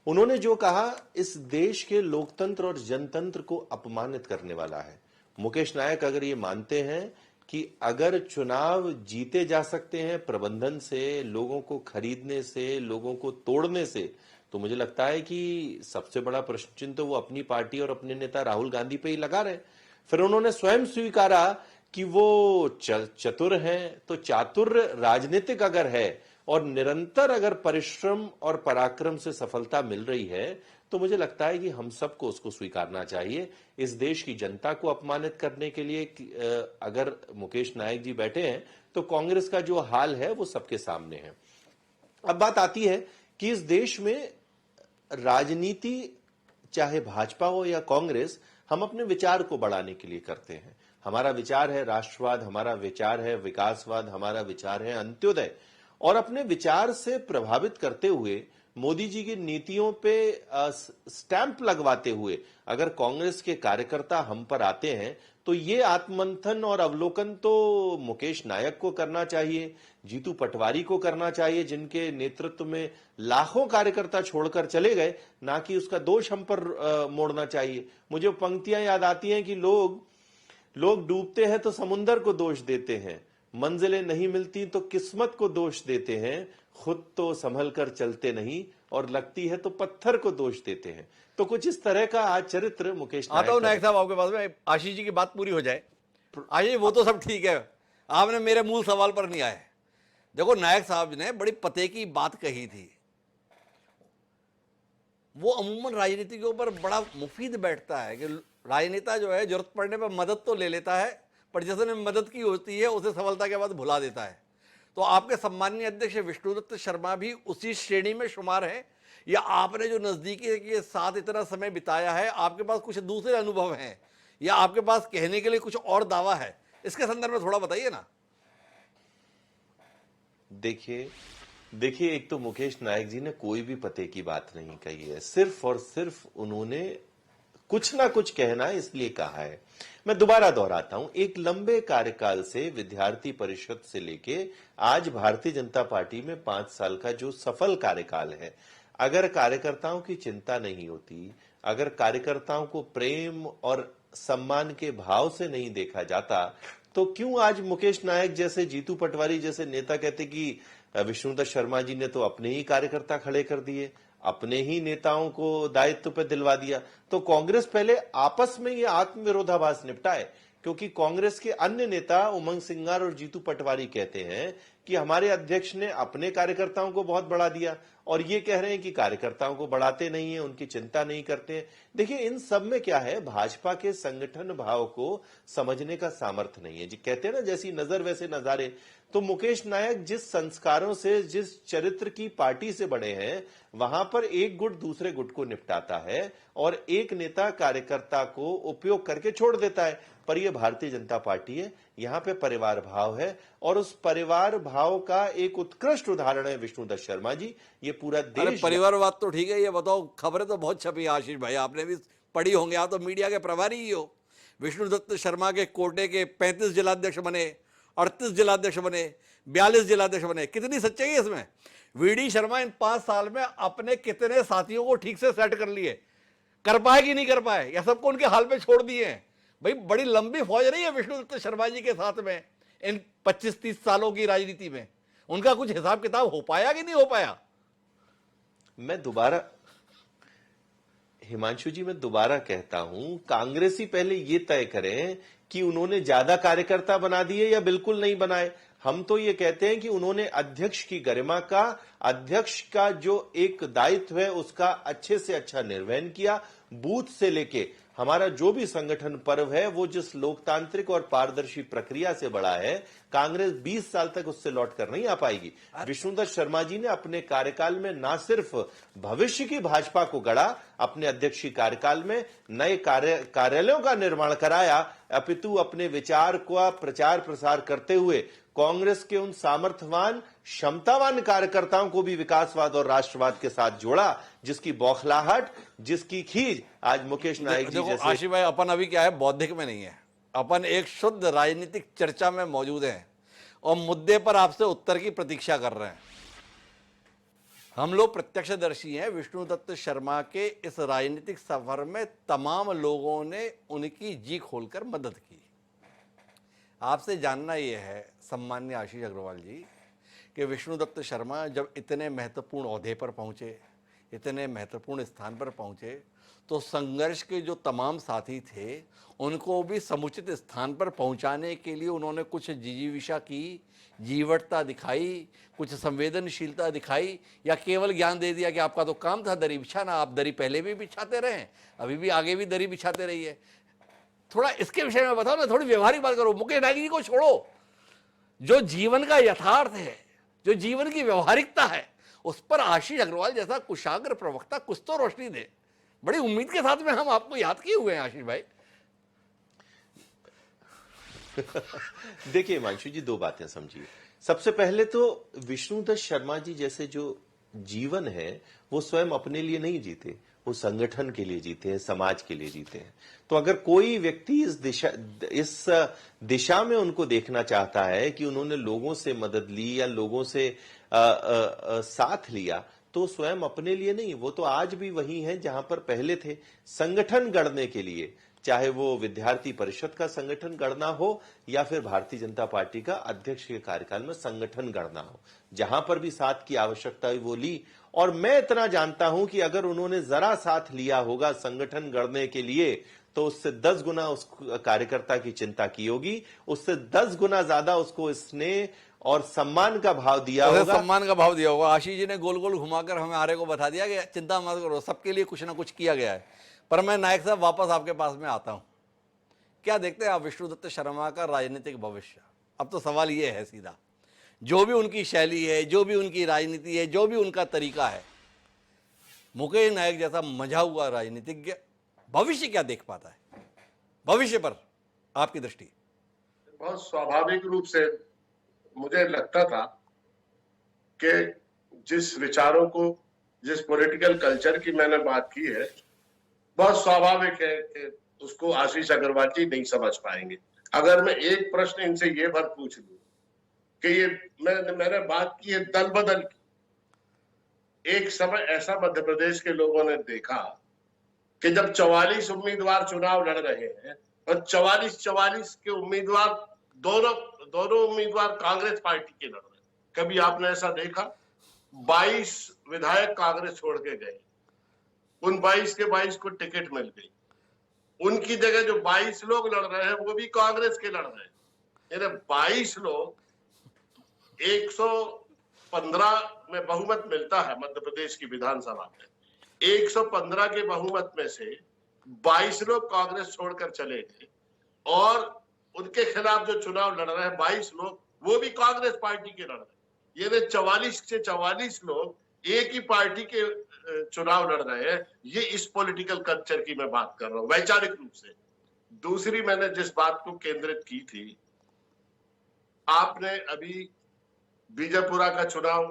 उन्होंने जो कहा, इस देश के लोकतंत्र और जनतंत्र को अपमानित करने वाला है। मुकेश नायक अगर ये मानते हैं कि अगर चुनाव जीते जा सकते हैं प्रबंधन से, लोगों को खरीदने से, लोगों को तोड़ने से, तो मुझे लगता है कि सबसे बड़ा प्रश्न चिन्ह तो वो अपनी पार्टी और अपने नेता राहुल गांधी पे ही लगा रहे। फिर उन्होंने स्वयं स्वीकारा कि वो चतुर हैं, तो चातुर राजनीतिक अगर है और निरंतर अगर परिश्रम और पराक्रम से सफलता मिल रही है, तो मुझे लगता है कि हम सबको उसको स्वीकारना चाहिए। इस देश की जनता को अपमानित करने के लिए अगर मुकेश नायक जी बैठे हैं, तो कांग्रेस का जो हाल है वो सबके सामने है। अब बात आती है कि इस देश में राजनीति, चाहे भाजपा हो या कांग्रेस, हम अपने विचार को बढ़ाने के लिए करते हैं। हमारा विचार है राष्ट्रवाद, हमारा विचार है विकासवाद, हमारा विचार है अंत्योदय। और अपने विचार से प्रभावित करते हुए, मोदी जी की नीतियों पे स्टैंप लगवाते हुए अगर कांग्रेस के कार्यकर्ता हम पर आते हैं, तो ये आत्ममंथन और अवलोकन तो मुकेश नायक को करना चाहिए, जीतू पटवारी को करना चाहिए, जिनके नेतृत्व में लाखों कार्यकर्ता छोड़कर चले गए, ना कि उसका दोष हम पर मोड़ना चाहिए। मुझे पंक्तियां याद आती हैं कि लोग डूबते हैं तो समुंदर को दोष देते हैं, मंजिलें नहीं मिलती तो किस्मत को दोष देते हैं, खुद तो संभल कर चलते नहीं और लगती है तो पत्थर को दोष देते हैं। तो कुछ इस तरह का आज चरित्र मुकेश आता हूं नायक साहब आपके पास में, आशीष जी की बात पूरी हो जाए। आशीष, वो तो सब ठीक है, आपने मेरे मूल सवाल पर नहीं आए। देखो, नायक साहब ने बड़ी पते की बात कही थी। वो अमूमन राजनीति के ऊपर बड़ा मुफीद बैठता है कि राजनेता जो है जरूरत पड़ने पर मदद तो ले लेता है, पर जिसने मदद की होती है उसे सफलता के बाद भुला देता है। तो आपके सम्मानीय अध्यक्ष विष्णुदत्त शर्मा भी उसी श्रेणी में शुमार है, या आपने जो नजदीकी के साथ इतना समय बिताया है, आपके पास कुछ दूसरे अनुभव हैं, या आपके पास कहने के लिए कुछ और दावा है? इसके संदर्भ में थोड़ा बताइए ना। देखिए, एक तो मुकेश नायक जी ने कोई भी पते की बात नहीं कही है, सिर्फ और सिर्फ उन्होंने कुछ ना कुछ कहना है इसलिए कहा है। मैं दोबारा दोहराता हूं, एक लंबे कार्यकाल से विद्यार्थी परिषद से लेके आज भारतीय जनता पार्टी में 5 साल का जो सफल कार्यकाल है, अगर कार्यकर्ताओं की चिंता नहीं होती, अगर कार्यकर्ताओं को प्रेम और सम्मान के भाव से नहीं देखा जाता, तो क्यों आज मुकेश नायक जैसे, जीतू पटवारी जैसे नेता कहते कि विष्णुदत्त शर्मा जी ने तो अपने ही कार्यकर्ता खड़े कर दिए, अपने ही नेताओं को दायित्व पे दिलवा दिया। तो कांग्रेस पहले आपस में ये आत्मविरोधाभास निपटाए, क्योंकि कांग्रेस के अन्य नेता उमंग सिंगार और जीतू पटवारी कहते हैं कि हमारे अध्यक्ष ने अपने कार्यकर्ताओं को बहुत बढ़ा दिया और ये कह रहे हैं कि कार्यकर्ताओं को बढ़ाते नहीं है, उनकी चिंता नहीं करते हैं। देखिए, इन सब में क्या है, भाजपा के संगठन भाव को समझने का सामर्थ्य नहीं है। जी कहते हैं ना, जैसी नजर वैसे नजारे। तो मुकेश नायक जिस संस्कारों से, जिस चरित्र की पार्टी से बड़े हैं, वहां पर एक गुट दूसरे गुट को निपटाता है और एक नेता कार्यकर्ता को उपयोग करके छोड़ देता है। पर यह भारतीय जनता पार्टी है, यहां पे परिवार भाव है और उस परिवार भाव का एक उत्कृष्ट उदाहरण है विष्णुदत्त शर्मा जी। ये पूरा अरे देश परिवारवाद तो ठीक है, ये बताओ, खबरें तो बहुत छपी है आशीष भाई, आपने भी पढ़ी होंगे, आप तो मीडिया के प्रभारी ही हो। विष्णुदत्त शर्मा के कोटे के 35 जिलाध्यक्ष बने, 38 जिलाध्यक्ष बने, 42 जिलाध्यक्ष बने। कितनी सच्चाई है इसमें? वीडी शर्मा इन 5 साल में अपने कितने साथियों को ठीक से सेट कर लिए, कर पाए कि नहीं कर पाए, या सबको उनके हाल पे छोड़ दिए हैं? भाई बड़ी लंबी फौज नहीं है विष्णुदत्त शर्मा जी के साथ में इन 25-30 सालों की राजनीति में? उनका कुछ हिसाब किताब हो पाया कि नहीं हो पाया? मैं दोबारा, हिमांशु जी, मैं दोबारा कहता हूं, कांग्रेसी पहले ये तय करें कि उन्होंने ज्यादा कार्यकर्ता बना दिए या बिल्कुल नहीं बनाए। हम तो ये कहते हैं कि उन्होंने अध्यक्ष की गरिमा का, अध्यक्ष का जो एक दायित्व है उसका अच्छे से अच्छा निर्वहन किया। बूथ से लेके हमारा जो भी संगठन पर्व है वो जिस लोकतांत्रिक और पारदर्शी प्रक्रिया से बढ़ा है, कांग्रेस 20 साल तक उससे लौट कर नहीं आ पाएगी। विष्णुदत्त शर्मा जी ने अपने कार्यकाल में ना सिर्फ भविष्य की भाजपा को गढ़ा, अपने अध्यक्षीय कार्यकाल में नए कार्यालयों का निर्माण कराया, अपितु अपने विचार का प्रचार प्रसार करते हुए कांग्रेस के उन सामर्थ्यवान, क्षमतावान कार्यकर्ताओं को भी विकासवाद और राष्ट्रवाद के साथ जोड़ा, जिसकी बौखलाहट, जिसकी खींच आज मुकेश नायक जी जैसे। आशीष भाई, अपन अभी क्या है, बौद्धिक में नहीं है, अपन एक शुद्ध राजनीतिक चर्चा में मौजूद हैं और मुद्दे पर आपसे उत्तर की प्रतीक्षा कर रहे हैं। हम लोग प्रत्यक्षदर्शी हैं। विष्णुदत्त शर्मा के इस राजनीतिक सफर में तमाम लोगों ने उनकी जी खोलकर मदद की। आपसे जानना यह है सम्मान्य आशीष अग्रवाल जी कि विष्णुदत्त शर्मा जब इतने महत्वपूर्ण ओहदे पर पहुंचे, इतने महत्वपूर्ण स्थान पर पहुंचे, तो संघर्ष के जो तमाम साथी थे उनको भी समुचित स्थान पर पहुंचाने के लिए उन्होंने कुछ जिजीविषा की, जीवटता दिखाई, कुछ संवेदनशीलता दिखाई, या केवल ज्ञान दे दिया कि आपका तो काम था दरी बिछाना, आप दरी पहले भी बिछाते रहे, अभी भी आगे भी दरी बिछाते रहिए। थोड़ा इसके विषय में बताओ ना, थोड़ी व्यवहारिक बात करो। मुकेश नायक जी को छोड़ो, जो जीवन का यथार्थ है, जो जीवन की व्यवहारिकता है, उस पर आशीष अग्रवाल जैसा कुशाग्र प्रवक्ता कुछ तो रोशनी दे। बड़ी उम्मीद के साथ में हम आपको याद किए हुए हैं आशीष भाई। देखिए हिमांशु जी, दो बातें समझिए। सबसे पहले तो विष्णुदत्त शर्मा जी जैसे जो जीवन है वो स्वयं अपने लिए नहीं जीते, वो संगठन के लिए जीते हैं, समाज के लिए जीते हैं। तो अगर कोई व्यक्ति इस दिशा में उनको देखना चाहता है कि उन्होंने लोगों से मदद ली या लोगों से साथ लिया, तो स्वयं अपने लिए नहीं, वो तो आज भी वही हैं जहां पर पहले थे। संगठन गढ़ने के लिए, चाहे वो विद्यार्थी परिषद का संगठन गढ़ना हो या फिर भारतीय जनता पार्टी का अध्यक्ष के कार्यकाल में संगठन गढ़ना हो, जहां पर भी साथ की आवश्यकता हुई वो ली। और मैं इतना जानता हूं कि अगर उन्होंने जरा साथ लिया होगा संगठन गढ़ने के लिए, तो उससे 10 गुना उस कार्यकर्ता की चिंता की होगी, उससे 10 गुना ज्यादा उसको स्नेह और सम्मान का भाव दिया होगा। सम्मान का भाव दिया होगा। आशीष जी ने गोल गोल घुमाकर हमें आरे को बता दिया कि चिंता मत करो, सबके लिए कुछ ना कुछ किया गया है। पर मैं नायक साहब वापस आपके पास में आता हूं। क्या देखते हैं आप विष्णुदत्त शर्मा का राजनीतिक भविष्य? अब तो सवाल ये है सीधा, जो भी उनकी शैली है, जो भी उनकी राजनीति है, जो भी उनका तरीका है, मुकेश नायक जैसा मजा हुआ राजनीतिज्ञ भविष्य क्या देख पाता है? भविष्य पर आपकी दृष्टि? बहुत स्वाभाविक रूप से मुझे लगता था कि जिस विचारों को, जिस पॉलिटिकल कल्चर की मैंने बात की है, बहुत स्वाभाविक है कि उसको आशीष अग्रवाल जी नहीं समझ पाएंगे। अगर मैं एक प्रश्न इनसे ये भर पूछ लूं कि ये मैंने बात की है दल बदल की। एक समय ऐसा मध्य प्रदेश के लोगों ने देखा कि जब 44 उम्मीदवार चुनाव लड़ रहे हैं और 44 के उम्मीदवार दोनों उम्मीदवार कांग्रेस पार्टी के लड़ रहे हैं। कभी आपने ऐसा देखा? 22 विधायक कांग्रेस छोड़ के गए, उन 22 के 22 को टिकट मिल गई। उनकी जगह जो 22 लोग लड़ रहे हैं वो भी कांग्रेस के लड़ रहे हैं। 22 लोग 115 में बहुमत मिलता है मध्य प्रदेश की विधानसभा में, 115 के बहुमत में से 22 लोग कांग्रेस छोड़कर चले गए और उनके खिलाफ जो चुनाव लड़ रहे हैं 22 लोग वो भी कांग्रेस पार्टी के लड़ रहे हैं। यानी 44 से 44 लोग एक ही पार्टी के चुनाव लड़ रहे हैं। ये इस पॉलिटिकल कल्चर की मैं बात कर रहा हूं वैचारिक रूप से। दूसरी मैंने जिस बात को केंद्रित की थी, आपने अभी बीजापुरा का चुनाव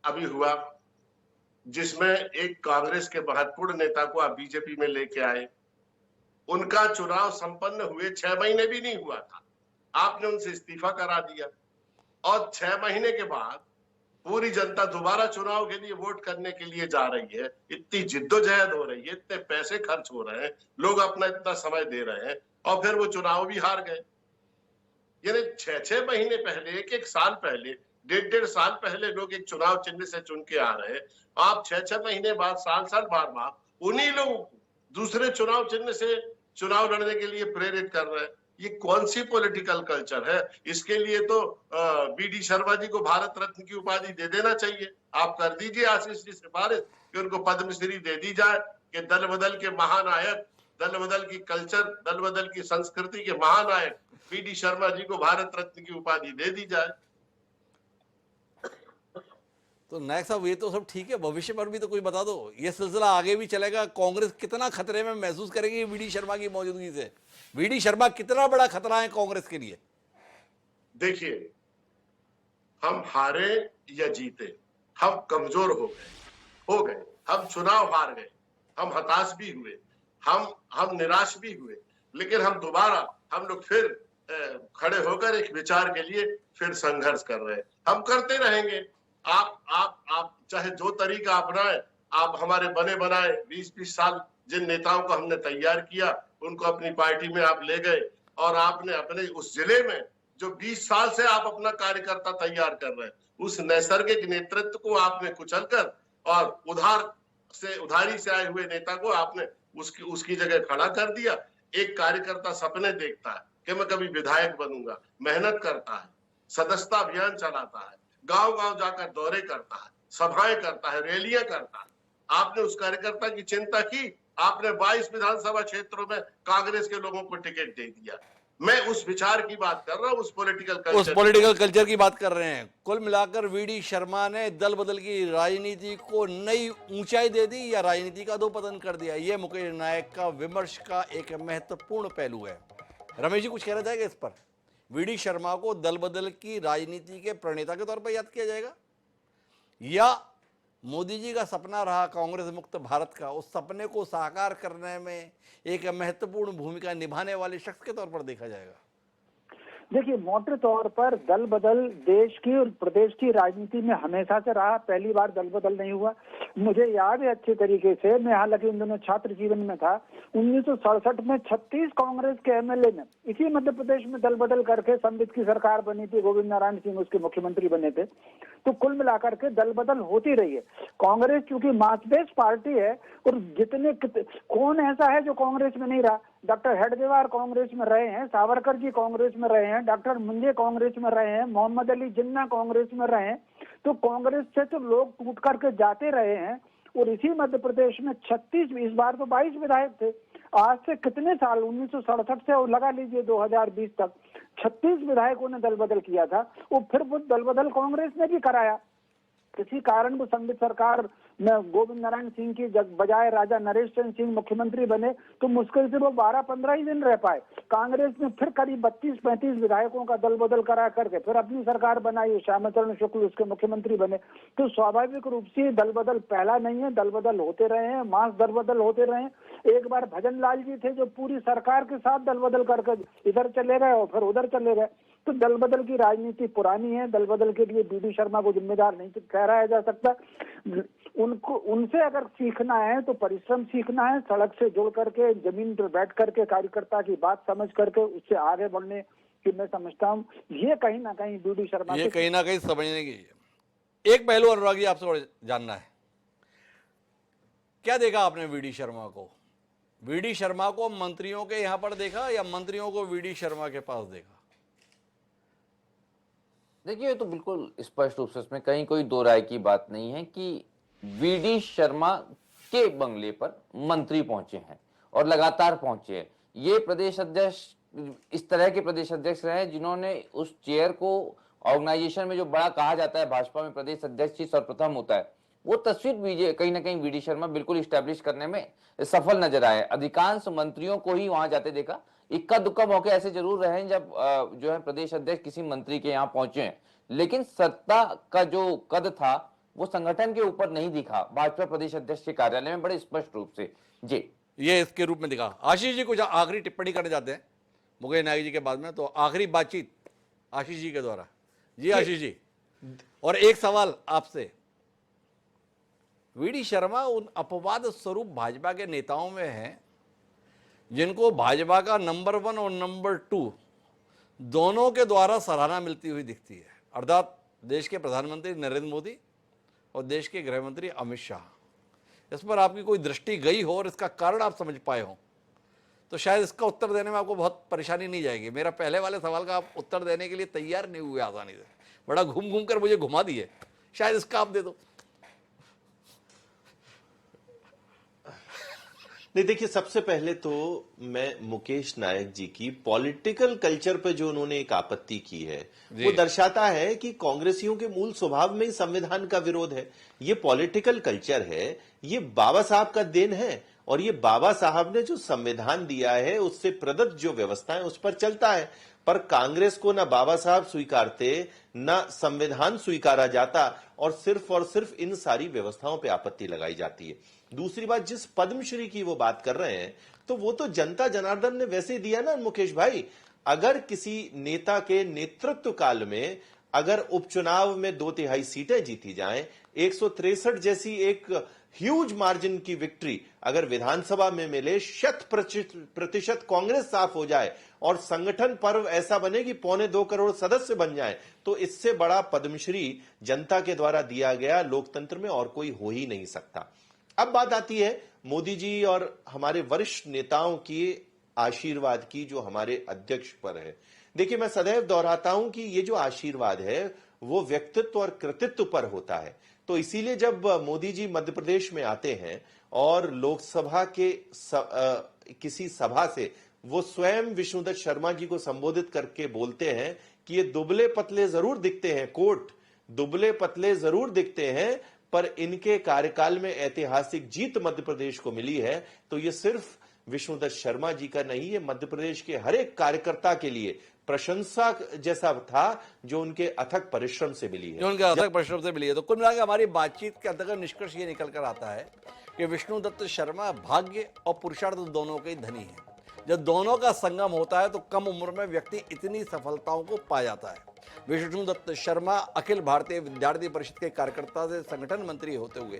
अभी हुआ जिसमें एक कांग्रेस के महत्वपूर्ण नेता को आप बीजेपी में लेके आए। उनका चुनाव संपन्न हुए 6 महीने भी नहीं हुआ था, आपने उनसे इस्तीफा करा दिया और 6 महीने के बाद पूरी जनता दोबारा चुनाव के लिए वोट करने के लिए जा रही है। इतनी जिद्दोजहद हो रही है, इतने पैसे खर्च हो रहे हैं, लोग अपना इतना समय दे रहे हैं और फिर वो चुनाव भी हार गए। यानी 6-6 महीने पहले, एक साल पहले, 1.5 साल पहले लोग एक चुनाव चिन्ह से चुन के आ रहे हैं। आप 6-6 महीने बाद, साल बार उन्हीं लोगों को दूसरे चुनाव चिन्ह से चुनाव लड़ने के लिए प्रेरित कर रहे हैं। ये कौन सी पॉलिटिकल कल्चर है? इसके लिए तो बीडी शर्मा जी को भारत रत्न की उपाधि दे देना चाहिए। आप कर दीजिए आशीष जी सिफारिश कि उनको पद्मश्री दे दी जाए कि दल बदल के महानायक, दल बदल की कल्चर, दल बदल की संस्कृति के महानायक बीडी शर्मा जी को भारत रत्न की उपाधि दे दी जाए। तो नायक साहब ये तो सब ठीक है, भविष्य पर भी तो कोई बता दो, ये सिलसिला आगे भी चलेगा? कांग्रेस कितना खतरे में महसूस करेगी बीडी शर्मा की मौजूदगी से? बीडी शर्मा कितना बड़ा खतरा है कांग्रेस के लिए? देखिए, हम हारे या जीते, हम कमजोर हो गए, हम चुनाव हार गए, हम हताश भी हुए, हम निराश भी हुए, लेकिन हम लोग फिर खड़े होकर एक विचार के लिए फिर संघर्ष कर रहे हैं। हम करते रहेंगे। आप चाहे जो तरीका अपनाए, आप हमारे बने बनाए 20-20 साल जिन नेताओं को हमने तैयार किया उनको अपनी पार्टी में आप ले गए और आपने अपने उस जिले में जो 20 साल से आप अपना कार्यकर्ता तैयार कर रहे हैं, उस नैसर्गिक नेतृत्व को आपने कुचलकर और उधारी से आए हुए नेता को आपने उसकी जगह खड़ा कर दिया। एक कार्यकर्ता सपने देखता है कि मैं कभी विधायक बनूंगा, मेहनत करता है, सदस्यता अभियान चलाता है, गांव-गांव जाकर दौरे करता है, सभाएं करता है, रैलियां करता है। आपने उस कार्यकर्ता की चिंता की, आपने 22 विधानसभा क्षेत्रों में कांग्रेस के लोगों को टिकट दे दिया। मैं उस विचार की बात कर रहा हूं, उस पॉलिटिकल कल्चर की बात कर रहे हैं। कुल मिलाकर वीडी शर्मा ने दल बदल की राजनीति को नई ऊंचाई दे दी या राजनीति का अधोपतन कर दिया? ये मुकेश नायक का विमर्श का एक महत्वपूर्ण पहलू है। रमेश जी, कुछ कहना चाहेंगे इस पर? वीडी शर्मा को दल बदल की राजनीति के प्रणेता के तौर पर याद किया जाएगा या मोदी जी का सपना रहा कांग्रेस मुक्त भारत का, उस सपने को साकार करने में एक महत्वपूर्ण भूमिका निभाने वाले शख्स के तौर पर देखा जाएगा? देखिए, मोटे तौर पर दल बदल देश की और प्रदेश की राजनीति में हमेशा से रहा। पहली बार दल बदल नहीं हुआ। मुझे याद है अच्छे तरीके से, मैं हालांकि उन दिनों छात्र जीवन में था, 1967 में 36 कांग्रेस के एमएलए ने इसी मध्य प्रदेश में दल बदल करके संबित की सरकार बनी थी, गोविंद नारायण सिंह उसके मुख्यमंत्री बने थे। तो कुल मिलाकर के दल बदल होती रही है। कांग्रेस चूंकि मास बेस्ड पार्टी है और कौन ऐसा है जो कांग्रेस में नहीं रहा? डॉक्टर हेडगेवार कांग्रेस में रहे हैं, सावरकर जी कांग्रेस में रहे हैं, डॉक्टर मुंजे कांग्रेस में रहे हैं, मोहम्मद अली जिन्ना कांग्रेस में रहे हैं। तो कांग्रेस से तो लोग टूट करके जाते रहे हैं और इसी मध्य प्रदेश में 36, इस बार तो 22 विधायक थे। आज से कितने साल, 1967 से और लगा लीजिए 2020 तक 36 विधायकों ने दल बदल किया था। और फिर वो दल बदल कांग्रेस ने भी कराया। किसी कारण वो संबित सरकार में गोविंद नारायण सिंह की बजाय राजा नरेश चंद्र सिंह मुख्यमंत्री बने तो मुश्किल से वो 12-15 ही दिन रह पाए। कांग्रेस ने फिर करीब 32-35 विधायकों का दल बदल करा करके फिर अपनी सरकार बनाई, श्यामाचरण शुक्ल उसके मुख्यमंत्री बने। तो स्वाभाविक रूप से दल बदल पहला नहीं है, दल बदल होते रहे हैं, मास दल बदल होते रहे। एक बार भजन लाल जी थे जो पूरी सरकार के साथ दल बदल करके इधर चले गए और फिर उधर चले गए। तो दल बदल की राजनीति पुरानी है। दल बदल के लिए बीडी शर्मा को जिम्मेदार नहीं ठहराया जा सकता। उनसे अगर सीखना है तो परिश्रम सीखना है, सड़क से जुड़ करके, जमीन पर बैठ करके, कार्यकर्ता की बात समझ करके उससे आगे बढ़ने की मैं समझता हूँ ये कहीं ना कहीं बीडी शर्मा ये कहीं ना कहीं समझने की। एक पहलू अनुराग जी आपसे और जानना है, क्या देखा आपने वीडी शर्मा को? वीडी शर्मा को मंत्रियों के यहां पर देखा या मंत्रियों को वीडी शर्मा के पास देखा? देखिए ये तो बिल्कुल स्पष्ट रूप से इसमें कहीं कोई दो राय की बात नहीं है कि वीडी शर्मा के बंगले पर मंत्री पहुंचे हैं और लगातार पहुंचे हैं। ये प्रदेश अध्यक्ष इस तरह के प्रदेश अध्यक्ष रहे जिन्होंने उस चेयर को ऑर्गेनाइजेशन में जो बड़ा कहा जाता है भाजपा में प्रदेश अध्यक्ष ही सर्वप्रथम होता है, वो तस्वीर कहीं ना कहीं वीडी शर्मा बिल्कुल स्टैब्लिश करने में सफल नजर आए। अधिकांश मंत्रियों को ही वहां जाते देखा, इक्का दुक्का मौके ऐसे जरूर रहे जब जो है प्रदेश अध्यक्ष किसी मंत्री के यहाँ पहुंचे हैं, लेकिन सत्ता का जो कद था वो संगठन के ऊपर नहीं दिखा भाजपा प्रदेश अध्यक्ष के कार्यालय में बड़े स्पष्ट रूप से। जी ये इसके रूप में दिखा। आशीष जी कुछ आखिरी टिप्पणी करने जाते हैं मुकेश नायक जी के बाद में, तो आखिरी बातचीत आशीष जी के द्वारा। जी आशीष जी, और एक सवाल आपसे, वीडी शर्मा उन अपवाद स्वरूप भाजपा के नेताओं में हैं जिनको भाजपा का नंबर 1 और नंबर 2 दोनों के द्वारा सराहना मिलती हुई दिखती है, अर्थात देश के प्रधानमंत्री नरेंद्र मोदी और देश के गृह मंत्री अमित शाह। इस पर आपकी कोई दृष्टि गई हो और इसका कारण आप समझ पाए हो तो शायद इसका उत्तर देने में आपको बहुत परेशानी नहीं जाएगी। मेरा पहले वाले सवाल का आप उत्तर देने के लिए तैयार नहीं हुए आसानी से, बड़ा घूम घूम कर मुझे घुमा दिए, शायद इसका आप दे दो। नहीं, देखिए सबसे पहले तो मैं मुकेश नायक जी की पॉलिटिकल कल्चर पे जो उन्होंने एक आपत्ति की है वो दर्शाता है कि कांग्रेसियों के मूल स्वभाव में ही संविधान का विरोध है। ये पॉलिटिकल कल्चर है, ये बाबा साहब का देन है और ये बाबा साहब ने जो संविधान दिया है उससे प्रदत्त जो व्यवस्था है उस पर चलता है। पर कांग्रेस को ना बाबा साहब स्वीकारते ना संविधान स्वीकारा जाता और सिर्फ इन सारी व्यवस्थाओं पे आपत्ति लगाई जाती है। दूसरी बात, जिस पद्मश्री की वो बात कर रहे हैं तो वो तो जनता जनार्दन ने वैसे दिया ना मुकेश भाई। अगर किसी नेता के नेतृत्व काल में अगर उपचुनाव में 2/3 सीटें जीती जाएं, 163 जैसी एक ह्यूज मार्जिन की विक्ट्री अगर विधानसभा में मिले, 100% कांग्रेस साफ हो जाए और संगठन पर्व ऐसा बने कि 1.25 करोड़ सदस्य बन जाए, तो इससे बड़ा पद्मश्री जनता के द्वारा दिया गया लोकतंत्र में और कोई हो ही नहीं सकता। अब बात आती है मोदी जी और हमारे वरिष्ठ नेताओं की आशीर्वाद की जो हमारे अध्यक्ष पर है। देखिए मैं सदैव दोहराता हूं कि ये जो आशीर्वाद है वो व्यक्तित्व और कृतित्व पर होता है। तो इसीलिए जब मोदी जी मध्य प्रदेश में आते हैं और लोकसभा के किसी सभा से वो स्वयं विष्णुदत्त शर्मा जी को संबोधित करके बोलते हैं कि ये दुबले पतले जरूर दिखते हैं, कोट दुबले पतले जरूर दिखते हैं, पर इनके कार्यकाल में ऐतिहासिक जीत मध्य प्रदेश को मिली है, तो ये सिर्फ विष्णुदत्त शर्मा जी का नहीं है, मध्य प्रदेश के हर एक कार्यकर्ता के लिए प्रशंसा जैसा था जो उनके अथक परिश्रम से मिली है, जो उनके अथक परिश्रम से मिली है। तो कुल मिलाकर हमारी बातचीत के अंतर्गत निष्कर्ष ये निकल कर आता है कि विष्णुदत्त शर्मा भाग्य और पुरुषार्थ दोनों के धनी हैं। जब दोनों का संगम होता है तो कम उम्र में व्यक्ति इतनी सफलताओं को पा जाता है। विष्णुदत्त शर्मा अखिल भारतीय विद्यार्थी परिषद के कार्यकर्ता से संगठन मंत्री होते हुए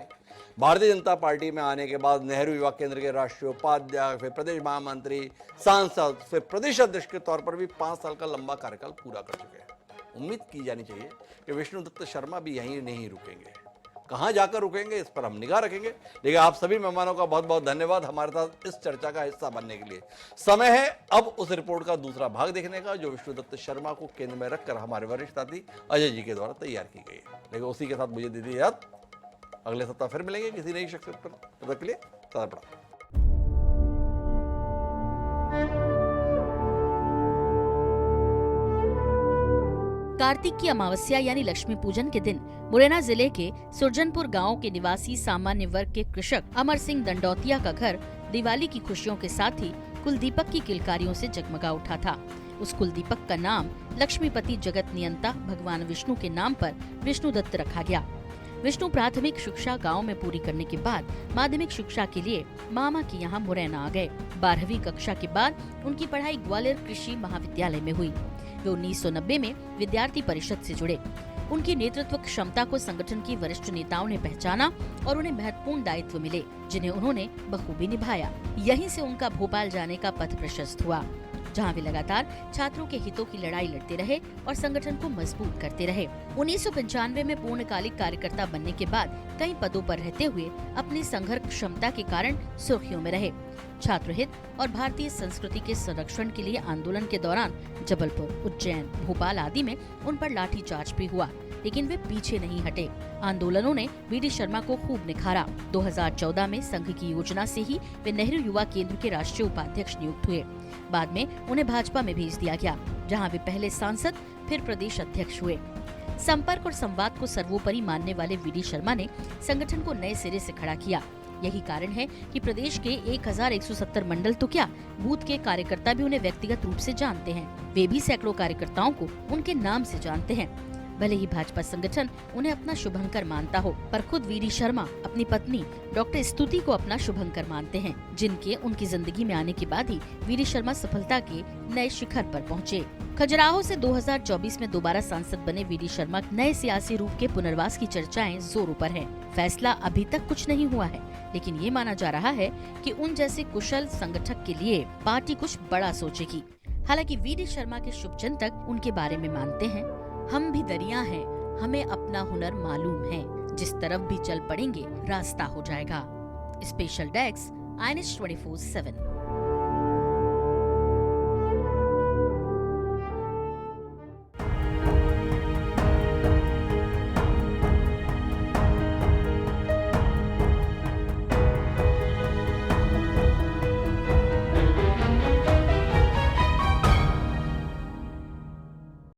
भारतीय जनता पार्टी में आने के बाद नेहरू युवा केंद्र के राष्ट्रीय उपाध्यक्ष, फिर प्रदेश महामंत्री, सांसद, फिर प्रदेश अध्यक्ष के तौर पर भी 5 साल का लंबा कार्यकाल पूरा कर चुके हैं। उम्मीद की जानी चाहिए कि विष्णुदत्त शर्मा भी यहीं नहीं रुकेंगे, कहां जाकर रुकेंगे इस पर हम निगाह रखेंगे। लेकिन आप सभी मेहमानों का बहुत बहुत धन्यवाद हमारे साथ इस चर्चा का हिस्सा बनने के लिए। समय है अब उस रिपोर्ट का दूसरा भाग देखने का जो विष्णुदत्त शर्मा को केंद्र में रखकर हमारे वरिष्ठ साथी अजय जी के द्वारा तैयार की गई है। लेकिन उसी के साथ मुझे दीजिए याद, अगले सप्ताह फिर मिलेंगे किसी नई शख्सियत पर। तब तक के लिए सदा प्रणाम। कार्तिक की अमावस्या यानी लक्ष्मी पूजन के दिन मुरैना जिले के सुरजनपुर गांव के निवासी सामान्य वर्ग के कृषक अमर सिंह दंडौतिया का घर दिवाली की खुशियों के साथ ही कुलदीपक की किलकारियों से जगमगा उठा था। उस कुलदीपक का नाम लक्ष्मीपति जगत नियंता भगवान विष्णु के नाम पर विष्णुदत्त रखा गया। विष्णु प्राथमिक शिक्षा गांव में पूरी करने के बाद माध्यमिक शिक्षा के लिए मामा के यहाँ मुरैना आ गए। 12वीं कक्षा के बाद उनकी पढ़ाई ग्वालियर कृषि महाविद्यालय में हुई। वे 1990 में विद्यार्थी परिषद से जुड़े। उनकी नेतृत्व क्षमता को संगठन की वरिष्ठ नेताओं ने पहचाना और उन्हें महत्वपूर्ण दायित्व मिले जिन्हें उन्होंने बखूबी निभाया। यहीं से उनका भोपाल जाने का पथ प्रशस्त हुआ। जहां वे लगातार छात्रों के हितों की लड़ाई लड़ते रहे और संगठन को मजबूत करते रहे। 1995 में पूर्णकालिक कार्यकर्ता बनने के बाद कई पदों पर रहते हुए अपनी संघर्ष क्षमता के कारण सुर्खियों में रहे। छात्र हित और भारतीय संस्कृति के संरक्षण के लिए आंदोलन के दौरान जबलपुर, उज्जैन, भोपाल आदि में उन पर लाठीचार्ज भी हुआ, लेकिन वे पीछे नहीं हटे। आंदोलनों ने वी.डी. शर्मा को खूब निखारा। 2014 में संघ की योजना से ही वे नेहरू युवा केंद्र के राष्ट्रीय उपाध्यक्ष नियुक्त हुए। बाद में उन्हें भाजपा में भेज दिया गया, जहां वे पहले सांसद फिर प्रदेश अध्यक्ष हुए। संपर्क और संवाद को सर्वोपरि मानने वाले वी.डी. शर्मा ने संगठन को नए सिरे से खड़ा किया। यही कारण है कि प्रदेश के 1170 मंडल तो क्या, बूथ के कार्यकर्ता भी उन्हें व्यक्तिगत रूप से जानते हैं। वे भी सैकड़ों कार्यकर्ताओं को उनके नाम से जानते हैं। भले ही भाजपा संगठन उन्हें अपना शुभंकर मानता हो, पर खुद वी.डी. शर्मा अपनी पत्नी डॉक्टर स्तुति को अपना शुभंकर मानते हैं, जिनके उनकी जिंदगी में आने के बाद ही वी.डी. शर्मा सफलता के नए शिखर पर पहुंचे। खजुराहो से 2024 में दोबारा सांसद बने वी.डी. शर्मा नए सियासी रूप के पुनर्वास की चर्चाएं जोरों पर हैं। फैसला अभी तक कुछ नहीं हुआ है, लेकिन ये माना जा रहा है कि उन जैसे कुशल संगठक के लिए पार्टी कुछ बड़ा सोचेगी। हालांकि वी.डी. शर्मा के शुभचिंतक उनके बारे में मानते हैं, हम भी दरिया हैं, हमें अपना हुनर मालूम है, जिस तरफ भी चल पड़ेंगे रास्ता हो जाएगा। Special desk INH 24/7।